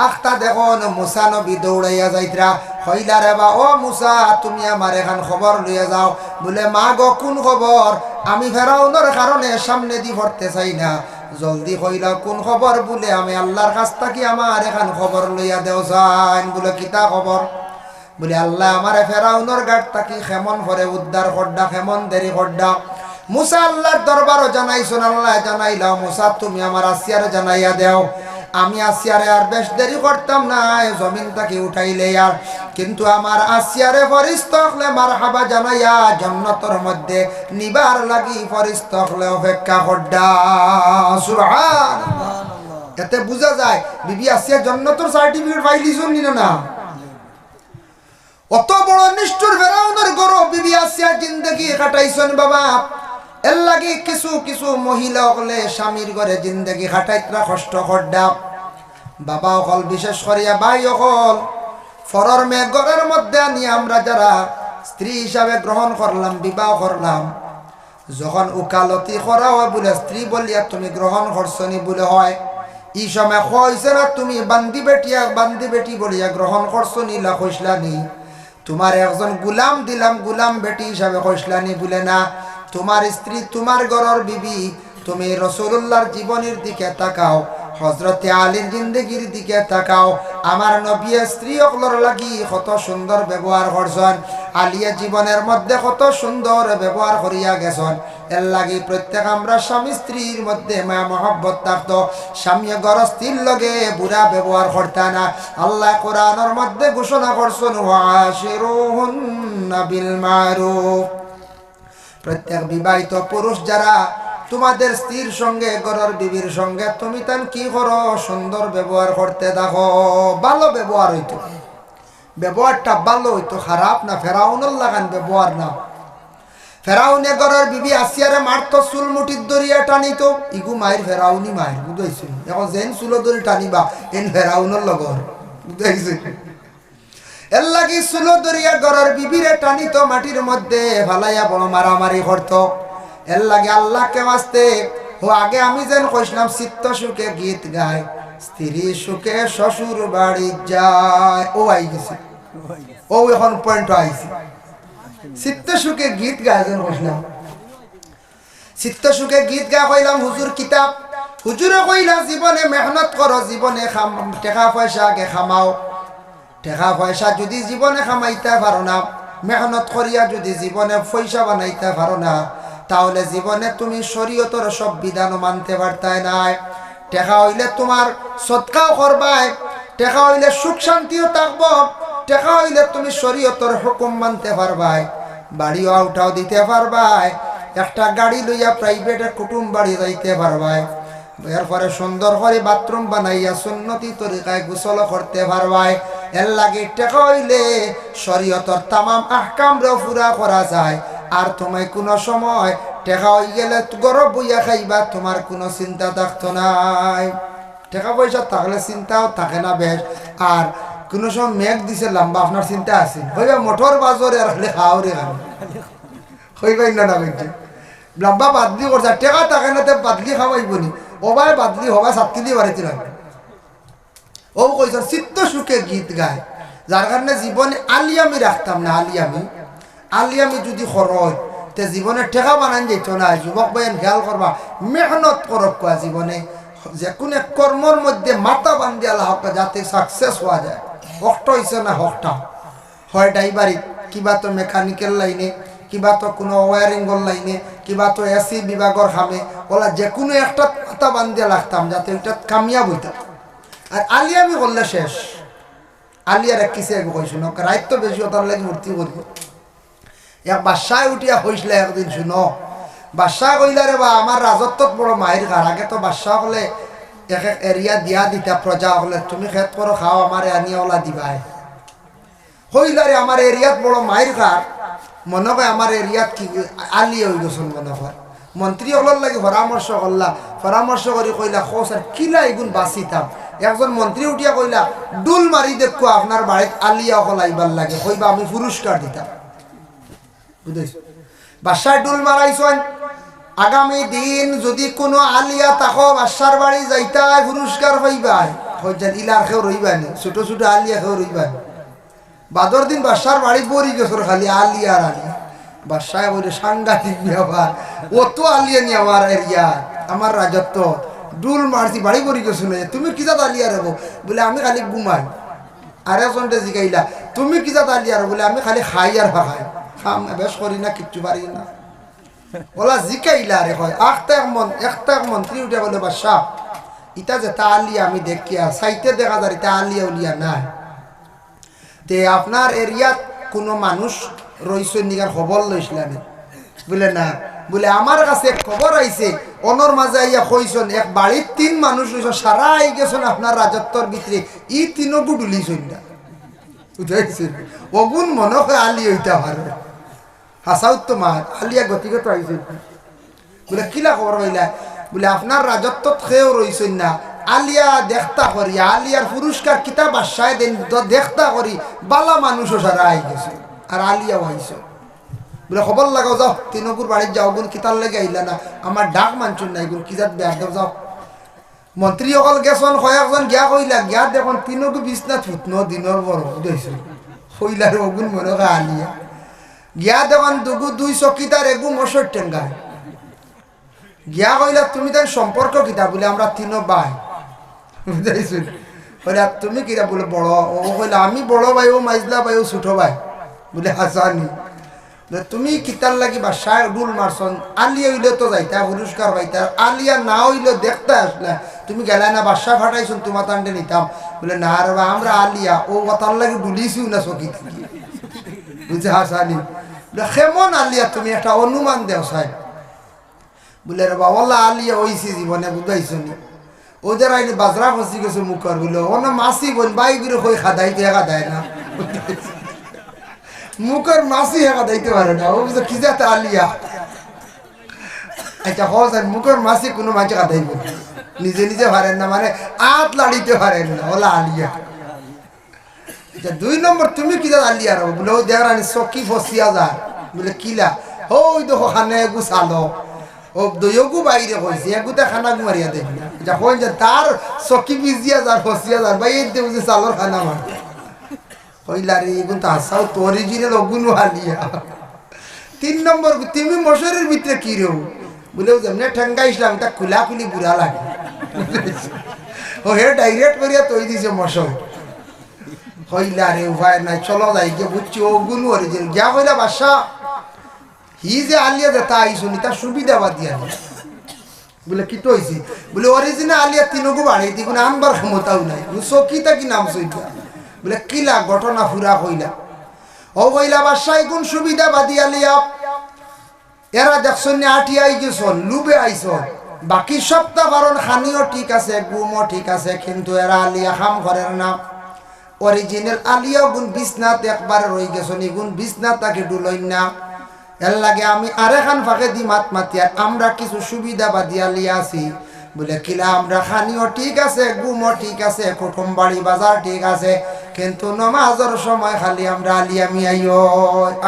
আখতা দেখুন মুসা নবী দৌড়াইয়া যাইত্রা হইলা রে বা ও মুসা তুমি আমার এখান খবর লইয়া যাও। বলে মা গো কোন খবর? আমি ফেরাউনের কারণে সামনে দি ভরতে চাই না, জলদি কইলা কোন খবর? বলে আমি আল্লাহর কাছ থেকে আমার এখান খবর লইয়া দেও যান। বলে কিতা খবর? বলে আল্লাহ আমারে ফেরাউনের গাট তাকি খেমন ভরে উদ্ধার করডা, খেমন দেরি করডা। মুসা আল্লাহর দরবারও জানাইছেন, আল্লাহ জানাইলাও মুসা তুমি আমার আসিয়ারে জানাইয়া দেও। আমি আসিয়ারে আর বেশ দেরি করতাম না, জমিন তাকে উঠাইলে আর। কিন্তু আমার আসিয়ারে ফরিস্তা হলে মারহাবা জানাইয়া জান্নাতের মধ্যে নিবার লাগি ফরিস্তা হলে অপেক্ষা করডা। সুবহানাল্লাহ। এতে বোঝা যায় বিবি আসিয়া জান্নাতের সার্টিফিকেট পাইলিছুন না। অত বড় নিষ্ঠুর ফেরাউনের গরব বিবি আসিয়া জিন্দগি কাটাইছেন বাবা। এর লাগি কিছু কিছু মহিলা হলে স্বামীর ঘরে জিন্দগি কাটাইতরা কষ্ট করডা। বাবা অকল বিশেষ করিয়া ভাই অকল ফরর মেয়ে ঘরের মধ্যে আনি আমরা যারা স্ত্রী হিসাবে গ্রহণ করলাম, বিবাহ করলাম, যখন উকালতি করা হয় বলে স্ত্রী বলিয়া তুমি গ্রহণ করছনি বলে হয়, এই সময় হয়েছে না তুমি বান্দি বেটি বলিয়া গ্রহণ করছনি লা কইসলানি। তোমার একজন গুলাম দিলাম, গুলাম বেটি হিসাবে কইসলানি বলে না। তোমার স্ত্রী তোমার ঘরের বিবি। তুমি রাসূলুল্লাহর জীবনের দিকে তাকাও, হযরতে আলীর জিন্দেগির দিকে তাকাও। আমার নবী স্ত্রী সকলের লাগি কত সুন্দর ব্যবহার করছেন। আলিয়া জীবনের মধ্যে কত সুন্দর ব্যবহার করিয়া গেছেন। এর লাগি প্রত্যেক আমরা স্বামী স্ত্রীর মধ্যে মায়া মহব্বত থাকতো স্বামী গরস্তির লগে বুড়া ব্যবহার করতে না আল্লাহ কোরআনের মধ্যে ঘোষণা করছেন ওয়াশিরুহুন্না বিল মারুফ প্রত্যেক বিবাহিত পুরুষ যারা তোমাদের স্ত্রীর সঙ্গে ঘরের বিবির সঙ্গে তুমি তান কি করো সুন্দর ব্যবহার করতে দেখো ভালো ব্যবহার হইতো ব্যবহারটা ভালো হইতো খারাপ না ফেরাউনের লাগান ব্যবহার না ফেরাউনে ঘরের বিবি আসিয়ারে মারতো চুল মুঠির দরিয়া টানিতো ইগু মায়ের ফেরাউনি মায়ের বুঝাইছিল এখন যেন চুল দড়ি টানিবা এন ফেরাউনের লগর বুঝাইছিল এর লাগি চুল দরিয়া ঘরের বিবিরে টানিতো মাটির মধ্যে ভালাইয়া বড় মারামারি করতো এর লাগে আল্লাহকে বাঁচতে ও আগে আমি যেন কইছিলাম চিত্ত সুখে গীত গায় স্ত্রী সুখে শ্বশুর বাড়ি যায় ও আই গেছে ও এখন পয়েন্ট আইছে চিত্ত সুখে গীত গায় যেন কইছিলাম চিত্ত সুখে গীত গা কইলাম হুজুর কিতাব হুজুরে কইলা জীবনে মেহনত করো জীবনে টাকা পয়সা আগে খামাও টাকা পয়সা যদি জীবনে খামাইতে পারো না মেহনত করিয়া যদি জীবনে পয়সা বানাইতে পারো না তাহলে জীবনে তুমি শরীয়তের সব বিধান মানতে পারতাই নাই টাকা হইলে তোমার সদকাও করবাই টাকা হইলে সুখ শান্তিও থাকবো টাকা হইলে তুমি শরীয়তের হুকুম মানতে পারবাই বাড়িও আউটাও দিতে পারবাই একটা গাড়ি লইয়া প্রাইভেটে কুটুম বাড়ি যাইতে পারবাই এরপরে সুন্দর করে বাথরুম বানাইয়া সুন্নতি তরিকায় গোসল করতে পারবাই এর লাগে টাকা হইলে শরীয়তের তামাম আহকামরাও পুরা করা যায় আর তোমায় কোনো সময় টাকা হয়ে গেলে গরব বইয়া খাইবা তোমার কোনো চিন্তা থাকতো নাই টাকা পয়সা থাকলে চিন্তাও থাকে না বেশ আর কোনো সময় মেঘ দিছে লম্বা আপনার চিন্তা আছে হইবা মোটর বাজরে আর হলে খাওয়ারে খাবে হইবাই না না বেঞ্চে লম্বা বাদলি করছে টাকা থাকে না তো বাদলি খাওয়াইব নি ওবাই বাদলি হবা ছাত্রী দিয়ে বাড়িতে লাগবে ও কইস চিত্ত সুখে গীত গায় যার কারণে জীবনে আলিয়ামি রাখতাম না আলিয়ামি যদি খরচ তে জীবনে টেকা বানান যেত না যুবক ভাইয়ের খেয়াল করবা মেহনত করক কোয়া জীবনে যে কোনো কর্মর মধ্যে মাথা বান্ধি আল্লাহ যাতে সাকসেস হওয়া যায় হকটা হয়েছে না হকটা হয় ড্রাইভারি কিবা তো মেকানিক্যাল লাইনে কিবা তো কোনো ওয়ারিংর লাইনে কিবা তো এসি বিভাগর খামে ওলা যে কোনো একটা মাথা বান্ধিয়া লাগতাম যাতে ওইটা কামিয়াব হইতাম আর আলিয়ামি করলে শেষ আলিয়ার এক কিসে কইছো না রাইত তো বেশি ওটার লাগে ভর্তি করবো এক বাসায় উঠিয়া হয়েছিল একদিন শুনো বাদশাহ কইলা রে বা আমার রাজত্বত বড় মায়ের ঘর আগে তো বাদশাহ হলে এক এক এরিয়া দিয়া দিতা প্রজা হলে তুমি খেত করো খাও আমার আনিয়া ওলা দিবাই হইলা রে আমার এরিয়াত বড় মায়ের ঘর মনে হয় আমার এরিয়াত কি আলিয়া হয়ে গেছেন মনে হয় মন্ত্রী হলার লাগে পরামর্শ করি কইলা খোঁজ আর কিলা এগুন বাঁচিতাম একজন মন্ত্রী উঠিয়া কইলা ডুল মারি দেখো আপনার বাড়িত আলিয়া হল আইবার লাগে কইবা আমি পুরস্কার দিতাম বুঝেছি বাসায় ডুল মারাইছেন আগামী দিন যদি কোনো আলিয়া তাকো বাসার বাড়ি যাইতাই পুরস্কার পাইবাই হইছেন ইলার খেও রইবানি ছোট ছোট আলিয়া খেও রইবানি বাদর দিন বাসার বাড়ি পড়ি গেছর খালি আলিয়া আর আলিয়া বাসায় বলে সাংঘাতিক ব্যাপার ও তো আলিয়া নি আমার এরিয়া আমার রাজত্ব ডুল মারছি বাড়ি পড়ি গেছিল তুমি কি জাত আলিয়া রেবো বলে আমি খালি ঘুমাই আর একজনটা জিগাইলা তুমি কি জাত আলিয়া রে বলে আমি খালি খাই আর ভাখাই খাম বেশ করি না কিচ্ছু পারি না ওলা জিকাইলা রে হয় একটা মন্ত্রী উঠে বলে বাদশাহ ইটা যে তা আলিয়া আমি দেখিয়া সাইতে দেখা যায় তা আলিয়া উলিয়া নাই তে আপনার এরিয়াত কোনো মানুষ রইছে নিগার খবর লইছিলেন বলে না বলে আমার কাছে খবর আইছে অনর মাঝে আইয়া কইছেন এক বাড়ির 3 মানুষ হইছে সারা আই গেছেন আপনার রাজত্বর ভিতরে ই তিনও গুডুলিছেন না বুঝাইছেন ওগুন মনে হয় আলি হইতা পারে হাসাউত তো মা আলিয়া গতিগত আইছে বলে কিলা খবর হইলা বলে আপনার রাজত্ব খেয়েও রইছেন না আলিয়া দেখতা করি আলিয়ার পুরস্কার কিতাব বাসায় দেন দেখতা করি বালা মানুষও সারা আই গেছে আর আলিয়াও আইছে বলে খবর লাগাও যাও তিনকুর বাড়ির যাও গুণ কিতার লেগে আইলা না আমার ডাক মানছুন নাই গুণ কি যাত বেয়ার দেব যাও মন্ত্রী অকল গেছন কয়েকজন গিয়া কইলা গিয়া দেখুন তিনকু বিছনা থুতন দিনের বড় বুঝাইছে কইলার ওগুন মনে হয় আলিয়া গিয়া দেখুন দুগু 2 চকিদার এগু মশর টেঙ্গা গিয়া কইলা তুমি তার সম্পর্ক কিতা বলে আমরা 3 ভাই বুঝাইছে কইলা তুমি কিরা বলে বড় ও কইলা আমি বড় ভাই ও মাইজলা ভাই ও ছোট ভাই বলে হাসানি তুমি কিতার লাগি বাসায় ডুল মারছন, আলিয়া হইলে তো যাইতা পুরস্কার পাইতা, আলিয়া না হইলে দেখতে আসলে তুমি গেলে না বাসা ফাটাইছুন তোমার তান্ডে নিতাম। বলে না রে বা আমরা আলিয়া ও কথার লাগে ডুলিছিও না চকি থাকি, বুঝে হাসানি কেমন আলিয়া তুমি একটা অনুমান দেও সাহেব। বলে রে বাবা আলিয়া হইছি জীবনে বুঝাইছো নি, ওদের আইনি বাজরা ফসি গেছে মুখর বলে অন্য মাসি বোন বাই করে কই খাদাইতে খাদায় না, মুখের মাসি হেকা দিতে পারে না, ও বুঝে কি যাতে আলিয়া। আচ্ছা হসান মুখের মাসি কোনো মাঝে কাটাইব নিজে নিজে পারেন না, মানে আত লাড়িতে পারেন না, ওলা আলিয়া। আচ্ছা 2 নম্বর তুমি কি যাতে আলিয়া রো বলে ও দেখানি চকি ফসিয়া যায় বলে কিলা ওই দেখো খানে এগু চালো ও দইগু বাইরে কইছে এগুতে খানা মারিয়া দেখ না। আচ্ছা কই যে তার চকি ভিজিয়া যার ফসিয়া যার ভাই এই দেউ যে চালোর খানা মার কইলারে এগুন তো আসাও তোর অরিজিনাল অগুন আলিয়া। 3 নম্বর তুমি মশরের ভিতরে কি রো বলে যেমনে ঠেঙ্গা ইসলাম তা খুলা খুলি বুড়া লাগে, ও হে ডাইরেক্ট করিয়া তৈ দিছে মশর। কইলারে উপায় নাই চলো যাই গিয়ে বুঝছি অগুন অরিজিনাল গিয়া কইলা বাসা হি যে আলিয়া যে তা আইসুনি তার সুবিধা বাদ দিয়া বলে কি তো হয়েছি বলে অরিজিনাল আলিয়া 3 গু বাড়ি দি কোনো আনবার ক্ষমতাও নাই, চকিটা কি নাম সইটা বলে কিলা ঘটনা ফুরা কইলা ও কইলা বাসায় কোন সুবিধা বাদি আলিয়া এরা দেখছেন আটিয়াই গেছন লুবে আইসন বাকি সবটা কারণ খানিও ঠিক আছে গুমও ঠিক আছে কিন্তু এরা আলিয়া খাম করেন না। অরিজিনাল আলিয়া গুণ বিছনাত একবার রই গেছন ইগুন বিছনাত তাকে ডুলই না, এর লাগে আমি আরেখান ফাঁকে দি মাত মাতিয়া আমরা কিছু সুবিধা বাদি আলিয়া আছি বলে কিলা আমরা খানিও ঠিক আছে গুমও ঠিক আছে কুটুম বাড়ি বাজার ঠিক আছে কিন্তু নমাজের সময় খালি আমরা আলিয়া মিয়াইও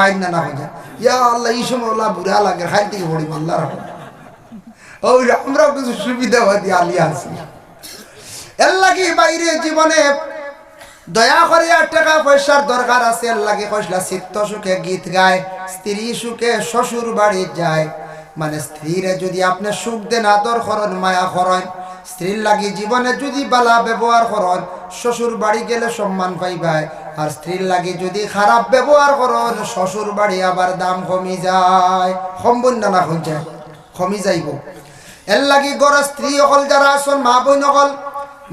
আইন না হয়ে যায় ইয়া আল্লাহ এই সময় আল্লাহ বুড়া লাগে খাই থেকে পড়ি আল্লাহ ওই আমরা কিছু সুবিধা বাদি আলিয়া আছি। এর লাগে বাইরে জীবনে দয়া করে টাকা পয়সার দরকার আছে, এর লাগে কইলা চিত্ত সুখে গীত গায়, স্ত্রী সুখে শ্বশুর বাড়ি যায়, মানে স্ত্রীরে যদি আপনি সুখ দেন আদর করেন মায়া করেন, স্ত্রীর লাগি জীবনে যদি বালা ব্যবহার করেন শ্বশুর বাড়ি গেলে সম্মান পাইবাই, আর স্ত্রীর লাগি যদি খারাপ ব্যবহার করেন শ্বশুর বাড়ি আবার দাম কমি যায়, কমবন না হয়ে যায় কমি যাইব। এর লাগি গড় স্ত্রী অকল যারা আছেন মা বোন অকল,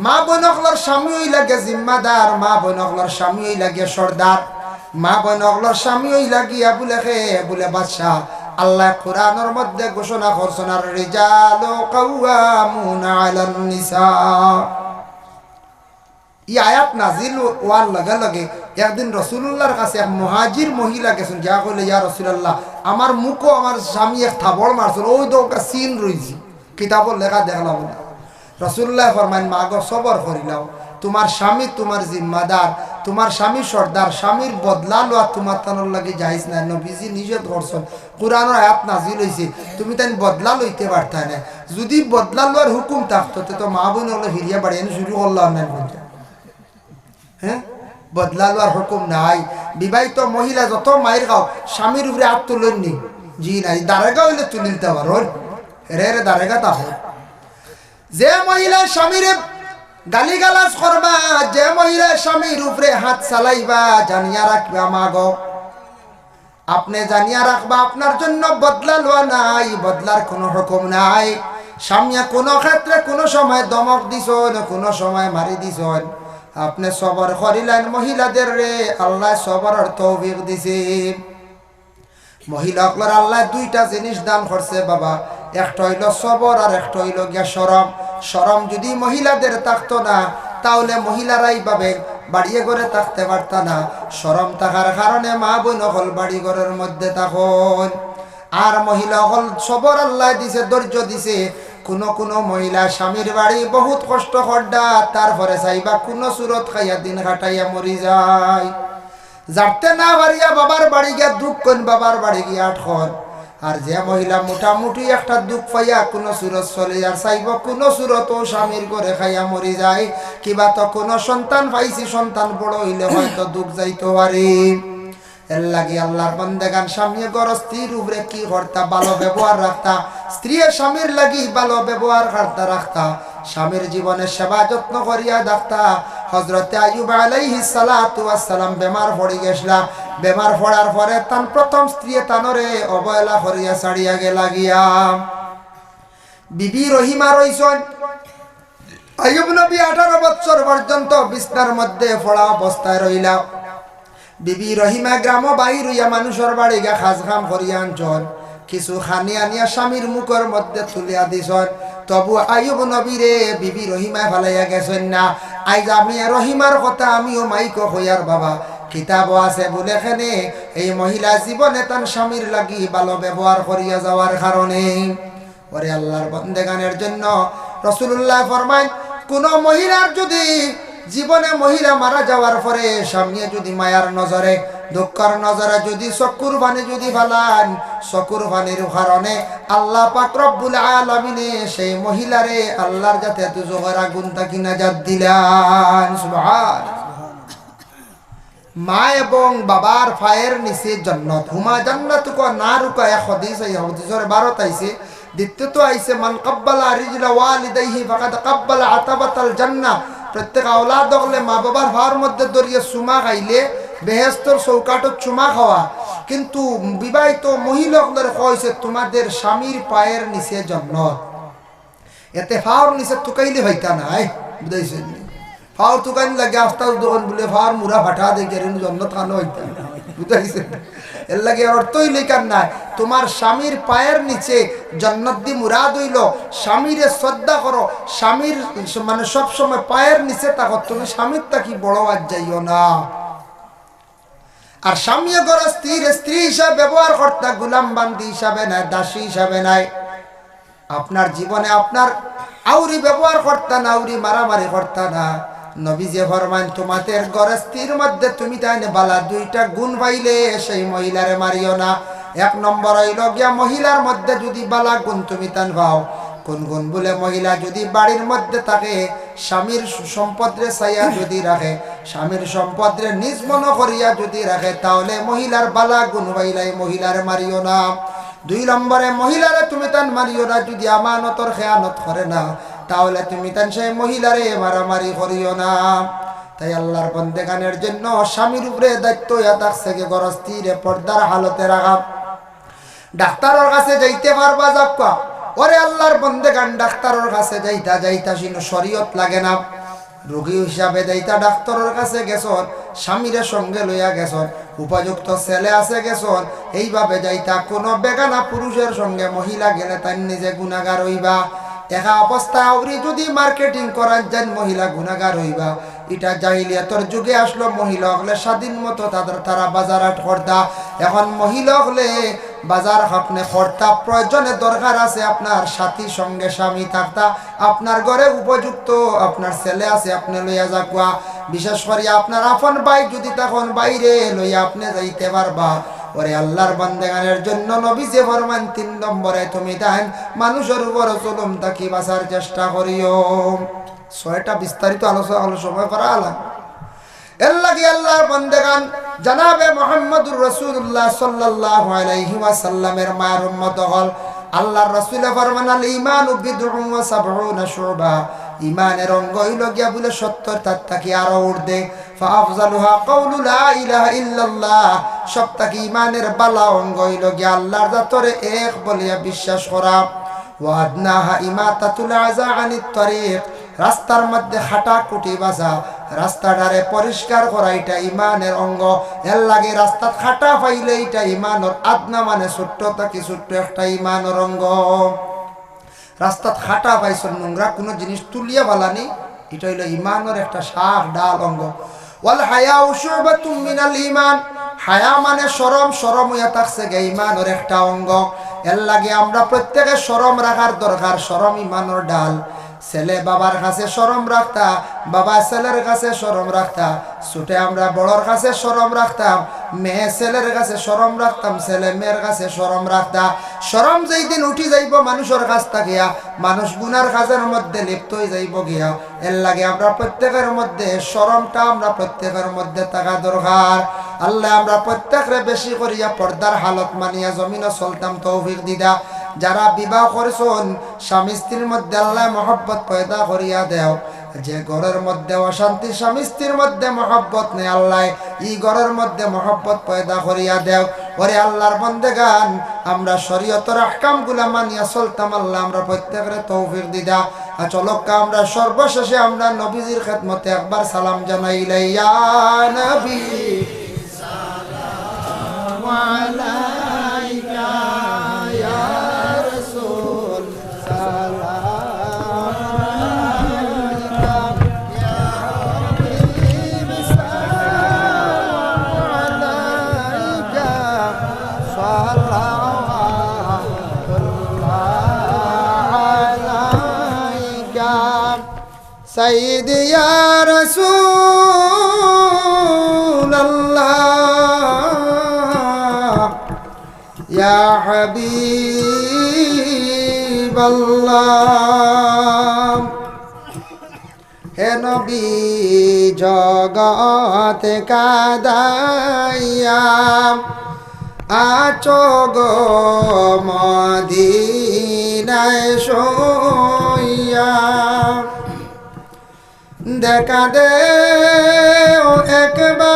মা বোন অকলর স্বামী হই লাগে জিম্মাদার, মা বোন অকলর স্বামী হই লাগে সর্দার, মা বোন অকলর স্বামী হই লাগিয়া বলে খে বলে বাদশাহ। আল্লাহ কোরআনের মধ্যে ঘোষণা করছেন আর রিজালু কাওয়ামুনা আলান নিসা। এই আয়াত নাজিল হওয়ার লগে লগে একদিন রাসূলুল্লাহর কাছে এক মুহাজির মহিলা গেছেন, যা কইলে ইয়া রাসূলুল্লাহ আমার মুখও আমার স্বামী এক থাবড় মারছিল, ওই তো একটা সিন রইছে কিতাবর লেখা দেখলাম না। রাসূলুল্লাহ ফরমান মা গো সবর করিলাও, তোমার স্বামী তোমার জিম্মাদার, তোমার স্বামী সর্দার, স্বামীর বদলা লওয়া তোমার তানোর লাগে যাইজ না, নবীজি নিষেধ করছেন, কোরআনের আয়াত নাজিল হইছে, তুমি তাই বদলা লইতে পারতা না, যদি বদলা লওয়ার হুকুম থাকতো তো মা বোন হলো হিরিয়া বাড়ি এনে শুরু করলাম না বলতে, হ্যাঁ বদলা লওয়ার হুকুম নাই। বিবাহিত মহিলা যত মায়ের খাও স্বামীর উপরে হাত তুলেন নি, জি নাই দারেগা হইলে তুলে নিতে পারো রে রে দারেগা তা হয়। যে মহিলা স্বামীর গালিগালাজ করবা, যে মহিলা স্বামীর উপরে হাত চালাইবা জানিয়া রাখবা মা গো, আপনি জানিয়া রাখবা আপনার জন্য বদলা লওয়া নাই, বদলার কোনো হুকুম নাই। স্বামী কোনো ক্ষেত্রে কোনো সময় দমক দিছন, কোনো সময় মারি দিছন, আপনি সবর করিলেন মহিলাদের রে আল্লাহ সবরের তৌফিক দিছে। মহিলাগুলোর আল্লাহ 2টা জিনিস দান করছে বাবা, একটা হইল সবর আর একটা হইল গিয়া শরম। শরম যদি মহিলাদের থাকতো না তাহলে মহিলারাই ভাবে বাড়িয়ে ঘরে থাকতে পারত না, শরম থাকার কারণে মা বোন হল বাড়ি ঘরের মধ্যে তখন। আর মহিলা হল সবর আল্লাহ দিছে, ধৈর্য দিছে। কোনো মহিলা স্বামীর বাড়ি বহুত কষ্ট করডা, তারপরে চাইবা কোনো সুরত খাইয়া দিন কাটাইয়া মরি যায়, যাতে না পারিয়া বাবার বাড়ি গিয়া দুঃখ কন, বাবার বাড়ি গিয়া আটখন। আর যে মহিলা মোটামুটি একটা দুঃখ পাইয়া কোনো সুরত চলে আর চাইব কোনো সুরত স্বামীর করে খাইয়া মরি যায়, কিবা তো কোনো সন্তান পাইছি, সন্তান বড় হইলে হয়তো দুঃখ যাইতে পারে। এর লাগে আল্লাহর বান্দাগান স্বামী গর স্ত্রীর উপরে কি করতা ভালো ব্যবহার রাখতা, স্ত্রী স্বামীর লাগি ভালো ব্যবহার করতা রাখতা, স্বামীর জীবনের সেবা যত্ন করিয়া দেখতা। হযরতে আইয়ুব আলাইহিস সালাতু ওয়াস সালাম বেমার পড়ে গেছলা, বেমার পড়ার পরে তান প্রথম স্ত্রী তানরে অবহেলা করিয়া ছাড়িয়া গেলা গিয়া বিবি রহিমা রইছেন আইয়ুব নবী 18 বছর পর্যন্ত বিছনার মধ্যে পড়া অবস্থায় রইলা বিবি রহিমা গ্রাম বাহির হইয়া মানুষের বাড়ি গিয়া খাস খাম করিয়া আনছন কিছু খানি আনিয়া স্বামীর মুখের মধ্যে তুলিয়া দিছন তবু আইয়ুব নবীরে বিবি রহিমা ফালাইয়া গেছেন না আইজ আমি রহিমার কথা আমিও মাইক হইয়ার বাবা কিতাব আছে বলে এখানে এই মহিলা জীবনে তার স্বামীর লাগি ভালো ব্যবহার করিয়া যাওয়ার কারণে ওরে আল্লাহর বন্দেগানের জন্য রাসূলুল্লাহ ফরমায় কোন মহিলার যদি জীবনে মহিলা মারা যাওয়ার পরে স্বামী যদি মায়ার নজরে দুঃখের নজরে যদি চকুর পানি যদি ফালান চকুর পানির কারণে আল্লাহ পাক রব্বুল আলামিনে সেই মহিলারে আল্লাহর যাতে দুজকের আগুন থাকি নাজাত দিলেন সুবহানাল্লাহ মা এবং বাবার পায়ের নিচে জান্নাত হুমা জান্নাতুকা নারুকা এক হাদিস এই হাদিসের 12 আইছে দ্বিতীয়ত আইছে মান কাব্বালা রিজলা ওয়ালিদাইহি ফাকাদ কাব্বালা আতাবাতাল জান্নাহ প্রত্যেক আওলাদ হলে মা বাবার ভার মধ্যে দরিয়ে চুমা খাইলে বেহেশতের চৌকাটত চুমা খাওয়া কিন্তু বিবাহিত মহিলাদের কইছে তোমাদের স্বামীর পায়ের নিচে জান্নাত এতে ফাওর নিচে তুকাইলে হইতা নাই বুঝাইছেন ফাওর তুকাইন লাগে আস্তা দোকান বলে ফাওর মুরা ফাটা দে গেরেন জান্নাত খানো হইতা বুঝাইছেন এর লাগে অর্থই লেখার নাই তোমার স্বামীর পায়ের নিচে জান্নাত দি মুরাদ হইল স্বামীরে শ্রদ্ধা করো স্বামীর মানে সব সময় পায়ের নিচে থাকো তুমি স্বামীর তাকি বড় আজ যাইও না আর স্বামী ঘর স্ত্রী হিসাবে ব্যবহার করতে গোলাম বান্দি হিসাবে নাই দাসী হিসাবে নাই আপনার জীবনে আপনার আউরি ব্যবহার করতে না আউরি মারামারি করতে না নবী যে ফরমান তোমাদের ঘরে স্ত্রীর মধ্যে তুমি তাইনে বালা দুইটা গুণ পাইলে সেই মহিলারে মারিও না এক নম্বর হইল গিয়া মহিলার মধ্যে যদি বালা গুণ তুমি তান পাও কোন গুণ বলে মহিলা যদি বাড়ির মধ্যে থাকে স্বামীর সম্পদরে চাইয়া যদি রাখে স্বামীর সম্পদরে নিজ মন করিয়া যদি রাখে তাহলে মহিলার বালা গুণ পাইলাই মহিলারে মারিও না দুই নম্বরে মহিলারে তুমি তান মারিও না যদি আমানতর খেয়ানত করে না তাহলে তুমি তান সেই মহিলারে মারামারি করিও না তাই আল্লাহর বন্দেগানের জন্য স্বামীর উপরে দায়িত্ব থাকছে ঘর স্ত্রীরে পর্দার হালতে রাখা ডাক্তারের কাছে যাইতে পারবা যাক্কা ওরে আল্লাহর বন্দেগান ডাক্তারের কাছে যাইতা শিনো শরীয়ত লাগে না রোগী হিসাবে যাইতা ডাক্তারের কাছে গেছন স্বামীরে সঙ্গে লইয়া গেছন উপযুক্ত ছেলে আছে গেছন এইভাবে যাইতা কোনো বেগানা পুরুষের সঙ্গে মহিলা গেলে তাই নিজে গুনাহগার হইবা একা অবস্থা আউরি যদি মার্কেটিং করার যান মহিলা গুনাহগার হইবা এটা জাহিলিয়াতর যুগে আসলো মহিলা হলে স্বাধীন মতো তারা বাজার হাট করতা এখন মহিলা হলে বাজার আপনি করতা প্রয়োজনে দরকার আছে আপনার সাথী সঙ্গে স্বামী থাকতা আপনার ঘরে উপযুক্ত আপনার ছেলে আছে আপনি লইয়া যাকুয়া বিশেষ করে আপনার আপন ভাই যদি তখন বাইরে লইয়া আপনি যাইতে পারবা ওরে আল্লাহর বান্দাগানের জন্য নবী যে ফরমান 3 নম্বরে তুমি তাই মানুষের উপর জুলুম থাকি বাঁচার চেষ্টা করিও 6টা বিস্তারিত আলোচনা করা আলাদা এর লাগে আল্লাহর বান্দাগান জনাবে মুহাম্মদুর রাসূলুল্লাহ সাল্লাল্লাহু আলাইহি ওয়াসাল্লামের মায়ের উম্মত হল আল্লাহর রাসূল ফরমান আল ঈমানু বিদউন ওয়া সাবউনা শুবা ঈমানের অঙ্গ হইল গিয়া বলে 70 তার থাকি আরো ঊর্ধ্বে ফাআফজালুহা কাউলু লা ইলাহা ইল্লাল্লাহ সবথেকে ঈমানের বালা অঙ্গ হইল গিয়া আল্লাহর জাতরে এক বলিয়া বিশ্বাস করা ওয়া আদনাহা ইমাতাতুল আযা আনিত তরিক রাস্তার মধ্যে হাঁটা কুটি বাজা রাস্তাটারে পরিষ্কার করা এটা ঈমানের অঙ্গ এর লাগে রাস্তা হাঁটা পাইলে এটা ঈমানের আদনা মানে ছোট্ট থেকে ছোট্ট একটা ঈমানের অঙ্গ রাস্তা হাঁটা পাইছ নোংরা কোনো জিনিস তুলিয়া বালানি এটা হইল ঈমানের একটা শাখ ডাল অঙ্গ ওয়াল হায়াউ শুবাতুম মিনাল ঈমান হায়া মানে শরম হইয়া থাকছে গে ঈমানের একটা অঙ্গ এর লাগে আমরা প্রত্যেকে শরম রাখার দরকার শরম ঈমানের ডাল ছেলে বাবার কাছে শরম রাখতা বাবা ছেলের কাছে শরম রাখতা ছোটে আমরা বড়র কাছে শরম রাখতাম মেয়ে ছেলের কাছে শরম রাখতাম ছেলে মেয়ের কাছে শরম রাখতা শরম যেই দিন উঠি যাইব মানুষের কাছ থাকিয়া মানুষ গুনার কাজের মধ্যে লিপ্ত হয়ে যাইব গিয়া এর লাগে আমরা প্রত্যেকের মধ্যে শরমটা আমরা প্রত্যেকের মধ্যে থাকা দরকার আল্লাহ আমরা প্রত্যেকরে বেশি করিয়া পর্দার হালত মানিয়া জমিনে চলতাম তৌফিক দিদা যারা বিবাহ করেছেন স্বামী স্ত্রীর মধ্যে আল্লাহ মহব্বত পয়দা করিয়া দেও যে ঘরের মধ্যে অশান্তি, স্বামী স্ত্রীর মধ্যে মহব্বত নেই, আল্লাহ এই ঘরের মধ্যে মহব্বত পয়দা করিয়া দেও। ওরে আল্লাহর বন্দেগান, আমরা শরীয়তের আহকামগুলা মানিয়া চলতাম, আল্লাহ আমরা প্রত্যেকের তৌফিক দিদা। চলক্কা আমরা সর্বশেষে আমরা নবীজির খেদমতে একবার সালাম জানাইলাই। ইয়া নবী সালাম আলাইকা, ইয়া রাসূল সালাম আলাইকা, ইয়া হাবিব সালাম আলাইকা, সালাওয়াতুল্লাহ আলাইকা, সাইয়্যিদি ইয়া রাসূলাল্লাহ, ইয়া হাবিবাল্লাহ। হে নবী জগৎ কাদাইয়া আছো গো মদিনায় শুইয়া, দেখা দে ও একবার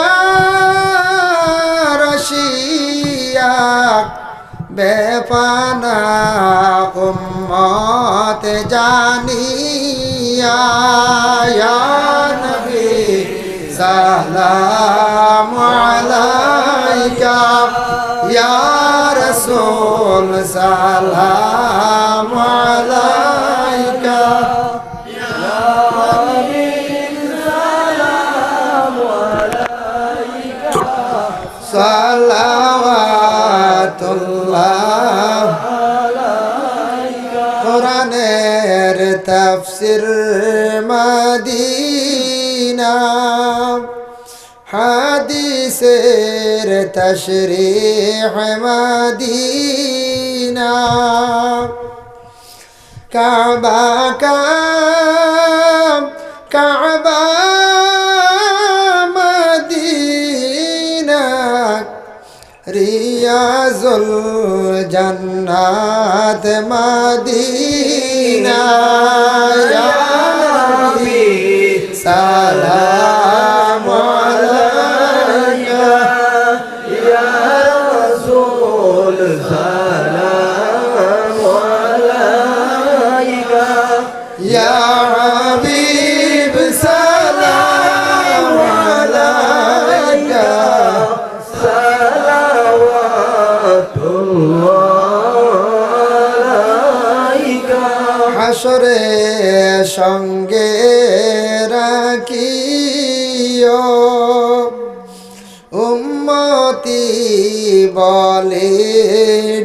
আসিয়া, বেপানা উম্মত জানিয়া। ইয়া নবী সালাম আলাইকা, ইয়া রাসূল সালাম আলাইকা, ইয়া হাবিব সালাম আলাইকা, সালাওয়াতুল্লাহ আলাইকা। কোরআনের তাফসীর মদিনা, হাদিসের তাশরীহ মদিনা, কাবা কাবা মদিনা, রিয়াজুল জান্নাত মদিনা। ইয়া নবী সালাম আলাইকা, ইয়া রাসূল সালাম আলাইকা, ইয়া হাবিব সালাম আলাইকা, হাসরে সঙ্গে রাখিও, উম্মতি বলে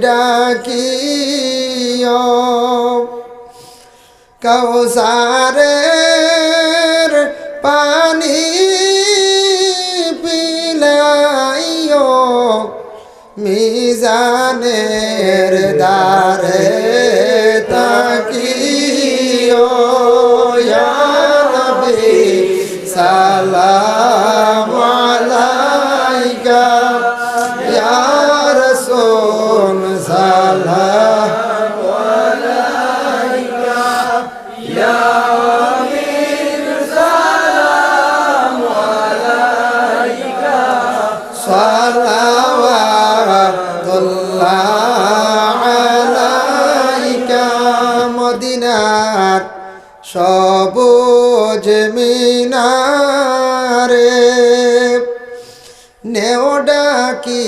ডাকিও, কাউসারের পানি পিলাইও, মিজানের দ্বারে তাকিও। ইয়া নবী সালাম আলাইকা, ইয়া রাসূল সালাম আলাইকা, ইয়া হাবিব সালাম আলাইকা, সালাওয়াতুল্লাহ আলাইকা। মদিনার সবুজ মিনারে নেও ডাকি,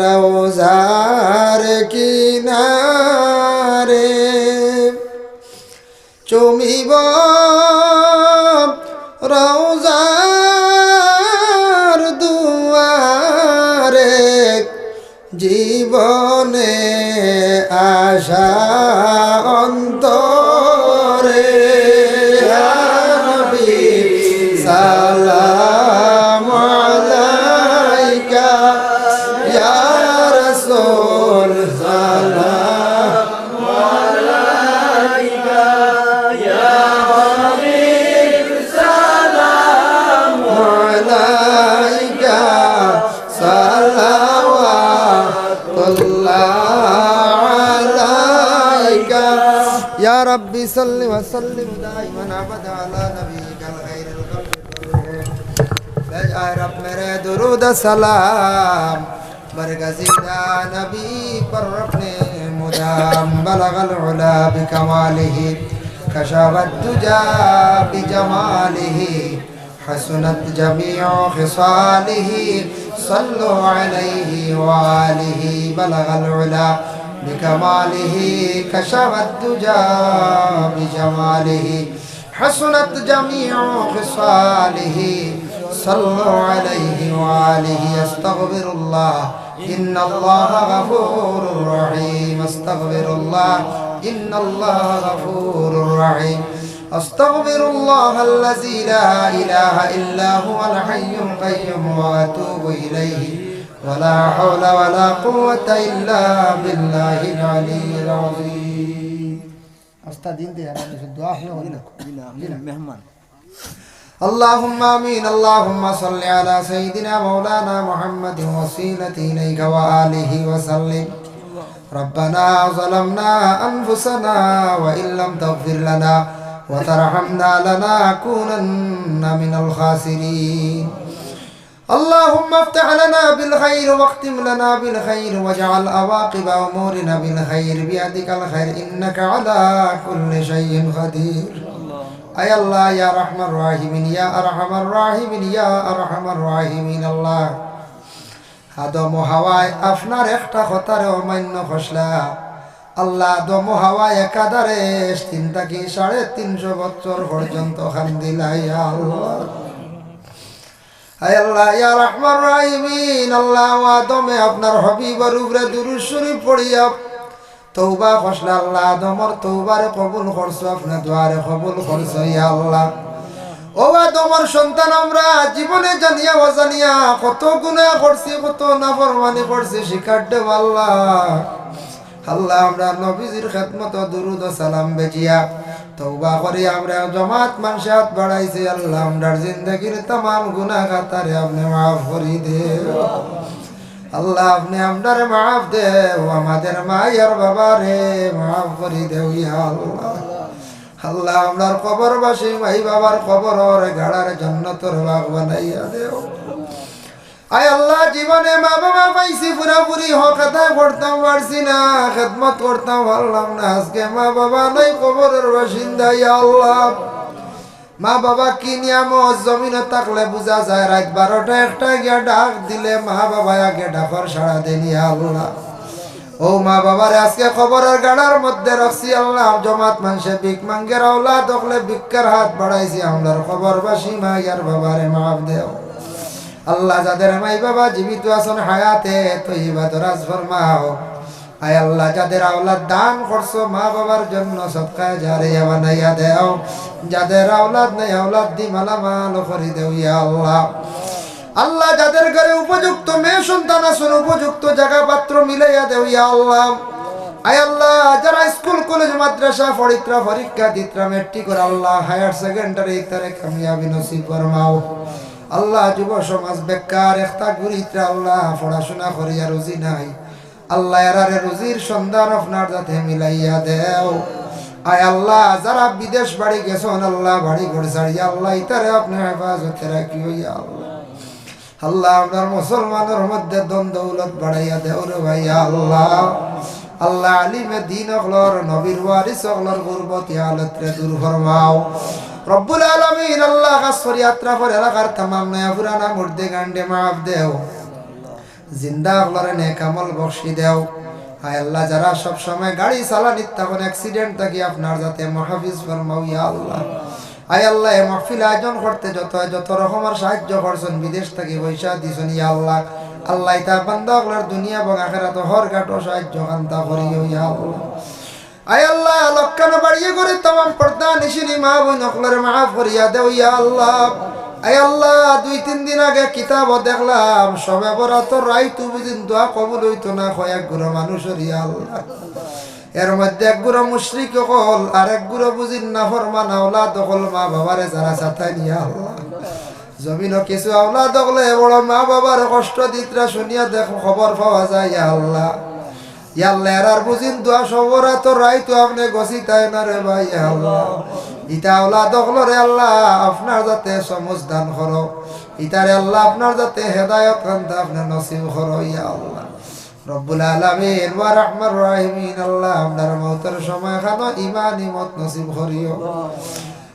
রওজার কিনারে চুমিব রওজার দুয়ারে, জীবনে আশা অন্তরে। ইয়া নবী সালাম আলাইকা, ইয়া রাসূল সালাম আলাইকা, ইয়া হাবিব সালাম আলাইকা, সালাওয়াতুল্লাহ আলাইকা, ইয়া ربي صل وسلم دائما أبدا على نبيك الخير الخلق رب میرے درود سلام برگزیدہ نبی پر اپنے مدام بلغ العلا بکمالہ کشف الدجى بجماله حسنت جميع خصاله صلوا عليه وآله بلغ العلا بكماله كشف الدجى بجماله حسنت جميع خصاله صلوا عليه وآله استغفر الله إن الله غفور رحيم استغفر الله إن الله غفور رحيم أستغفر الله الذي لا إله إلا هو الحي القيوم وأتوب إليه ولا حول ولا قوة إلا بالله العلي العظيم أستاذين دي أنا في الدعاء مهمان اللهم آمين اللهم صل على سيدنا مولانا محمد وسيلة إليك وآله وسلم ربنا ظلمنا أنفسنا وإن لم تغفر لنا وترحمنا لنكونن من الخاسرين اللهم افتح لنا بالخير واختم لنا بالخير واجعل عواقب أمورنا بالخير بيدك الخير إنك على كل شيء قدير أي الله يا رحمن الراحمين يا أرحم الراحمين يا أرحم الراحمين الله আদম হাওয়ায় আপনার একটা কথারে অমান্য খসলা আল্লাহ আদম হাওয়ায় একাধারে 3 থেকে 350 বছর পর্যন্ত খান্দিলাই আল্লাহ আয় আল্লাহ ইয়া রহমান রাহিমিন আল্লাহ আদমে আপনার হাবিবের উপরে দুরূদ শরীফ পড়িয়া তওবা খসলা আল্লাহ আদমর তওবারে কবুল করছো আপনার দুয়ারে কবুল করছো ইয়া আল্লাহ ও তোমার সন্তান আমরা জীবনে জানিয়া অজানিয়া কত গুনাহ করছি কত নাফরমানি করছি শিকার দেব আল্লাহ আল্লাহ আমরা নবীজির খেদমত দুরুদ ও সালাম বেজিয়া তওবা করি আমরা জামাত মানসাত বাড়াইছি আল্লাহ আমরার জিন্দেগীর तमाम গুনাহ খাতারে আপনি maaf করি দেও আল্লাহ আপনি আমরারে maaf দেও আমাদের মায়ের বাবারে maaf করি দেও ইয়া আল্লাহ আল্লাহ আমরার কবরবাসী ভাই বাবার কবরের গাড়ার জান্নাতের বাগ বানাইয়া দেও আয় আল্লাহ জীবনে মা বাবা পাইছি পুরাপুরি হক আদায় করতাম পারছি না খেদমত করতাম পারলাম না আজকে মা বাবা নাই কবরের বাসিন্দা ইয়া আল্লাহ মা বাবা কি নিয়ামত জমিনে থাকলে বোঝা যায় রাত 12টা 1টা গিয়া ডাক দিলে মা বাবা আগে ডাকর সাড়া দেন ইয়া আল্লাহ ও মা বাবার আজকে খবরের গাড়ার মধ্যে রাখছি আল্লাহ জমাত মানুষে ভিক মাঙ্গের আওলাদ হলে ভিক্ষার হাত বাড়াইছি আমরার খবরবাসী মা ইয়ার বাবারে মাফ দেও আল্লাহ যাদের মাই বাবা জীবিত আছেন হায়াতে তয়্যিবা দরাজ ফরমাও আয় আল্লাহ যাদের আওলাদ দান করছো মা বাবার জন্য সদকায়ে জারিয়া বানাইয়া দেও যাদের আওলাদ নাই আওলাদ দি মালামাল করে দেও ইয়া আল্লাহ আল্লাহ যাদের ঘরে উপযুক্ত মেয়ে সন্তান আছেন উপযুক্ত জায়গা পাত্র মিলাইয়া দেও ইয়া আল্লাহ আয় আল্লাহ যারা স্কুল কলেজ মাদ্রাসা পড়িত্রা পরীক্ষা দিত্রা মেট্রিক করে আল্লাহ হায়ার সেকেন্ডারি ইত্যাদি কামিয়াবি নসিব ফরমাও আল্লাহ যুব সমাজ বেকার একটা ঘুরিত্রা আল্লাহ পড়াশোনা করিয়া রুজি নাই আল্লাহ এরারে রুজির সন্ধান আপনার যাতে মিলাইয়া দেও আয় আল্লাহ যারা বিদেশ বাড়ি গেছেন আল্লাহ বাড়ি ঘর ছাড়িয়া আল্লাহ ইতারে আপনি হেফাজতে রাখিও ইয়া আল্লাহ আল্লাহ আপনার মুসলমানের মধ্যে দন দৌলত বাড়াইয়া দেও রে ভাইয়া আল্লাহ আল্লাহ আলিমে দিন অকলর নবীর ওয়ারিস অকলর গুরবতি হালতরে দূর ফরমাও রব্বুল আলামিন আল্লাহ কাসর যাত্রা করে এলাকার तमाम নয়া পুরানা মুর্দে গান্ডে মাফ দেও জিন্দা অকলরে নেক আমল বখশি দেও হায় আল্লাহ যারা সব সময় গাড়ি চালানিত তখন অ্যাক্সিডেন্ট থাকি আপনার যাতে মাহফিজ ফরমাও ইয়া আল্লাহ আয় আল্লাহ এই মাহফিল আয়োজন করতে যত রকমের সাহায্য করছেন বিদেশ থেকে পয়সা দিছেন ইয়া আল্লাহ আল্লাহ তার বান্দা ওগুলোর দুনিয়া এবং আখিরাত হর ঘাটো সাহায্য কান্তা করিও ইয়া আল্লাহ আয় আল্লাহ লক্কানো বাড়িয়ে করে तमाम পর্দা নিশিনি মা বোন ওগুলোর মাফ করিয়া দেও ইয়া আল্লাহ আয় আল্লাহ 2-3 দিন আগে কিতাব দেখলাম সবে বরাত রাইতু বুঝিন দোয়া কবুল হইতো না কয়েক গুলো মানুষের ইয়া আল্লাহ এর মধ্যে এক গুরু মুশরিক হল আর এক গুরু বুঝিন নাফরমান আওলাদ হল মা বাবারে যারা সাথায় নিয়া আল্লাহ জমিনও কিছু আওলাদ হলে বড় মা বাবার কষ্ট দিতরা শুনিয়া দেখো খবর পাওয়া যায় ইয়া আল্লাহ আল্লাহ এরার বুঝিন দোয়া সবরা তো রাই তো আপনি গছি তাই না রে ভাই আল্লাহ ইতা ওলা দখলো রে আল্লাহ আপনার যাতে সমজ দান করো ইতারে আল্লাহ আপনার যাতে হেদায়ত কান্তা আপনি নসিব করো ইয়া আল্লাহ রব্বুল আলামিন ওয়া রাহমার রাহিমিন আল্লাহ আপনার মওতের সময় খানো ঈমান ইমত নসিব করিও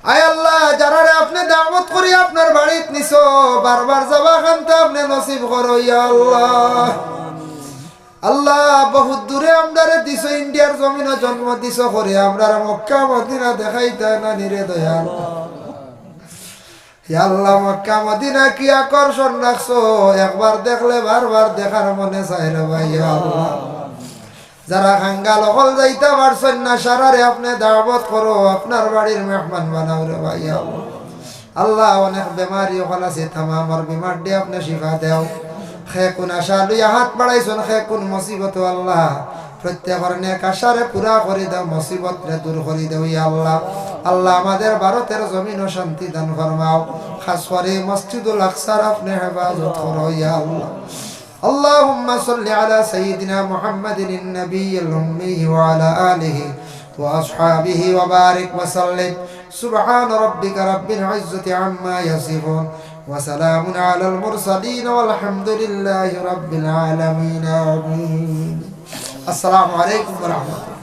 আয় আল্লাহ যারারে আপনি দাওয়াত করি আপনার বাড়িতে নিছো বারবার যাবা কান্তা আপনি নসিব করো ইয়া আল্লাহ আল্লাহ বহুত দূরে আমরারে দিছো ইন্ডিয়ার জমিনে জন্ম দিছো করে আমরা মক্কা মদিনা দেখাইতা না নিরে দয়াল হে আল্লাহ মক্কা মদিনা কি আকর্ষণ রাখছো একবার দেখলে বারবার দেখার মনে চাই রে ভাই আল্লাহ যারা খাঙ্গা লগল যাইতে পারছেন না সারারে আপনি দাওয়াত করো আপনার বাড়ির মেহমান বানাও রে ভাই আল্লাহ আল্লাহ অনেক বেমারি ওখান আছে তামামার বিমার দিয়ে আপনি শিফা দেও খে কোন আশা লইয়া হাত বাড়াইছেন খে কোন মুসিবত আল্লাহ প্রত্যেকের নেক আশারে পুরা করে দাও মুসিবত রে দূর করে দাও ইয়া আল্লাহ আল্লাহ আমাদের ভারতের জমিন ও শান্তি দান ফরমাও খাস করে মসজিদুল আকসার আপনি হেফাজত করো ইয়া আল্লাহ اللهم صل على سيدنا محمد النبي الأمي وعلى آله وأصحابه وبارك وسلم سبحان ربك رب العزة عما يصفون وسلام على المرسلين والحمد لله رب العالمين آمين السلام عليكم ورحمة الله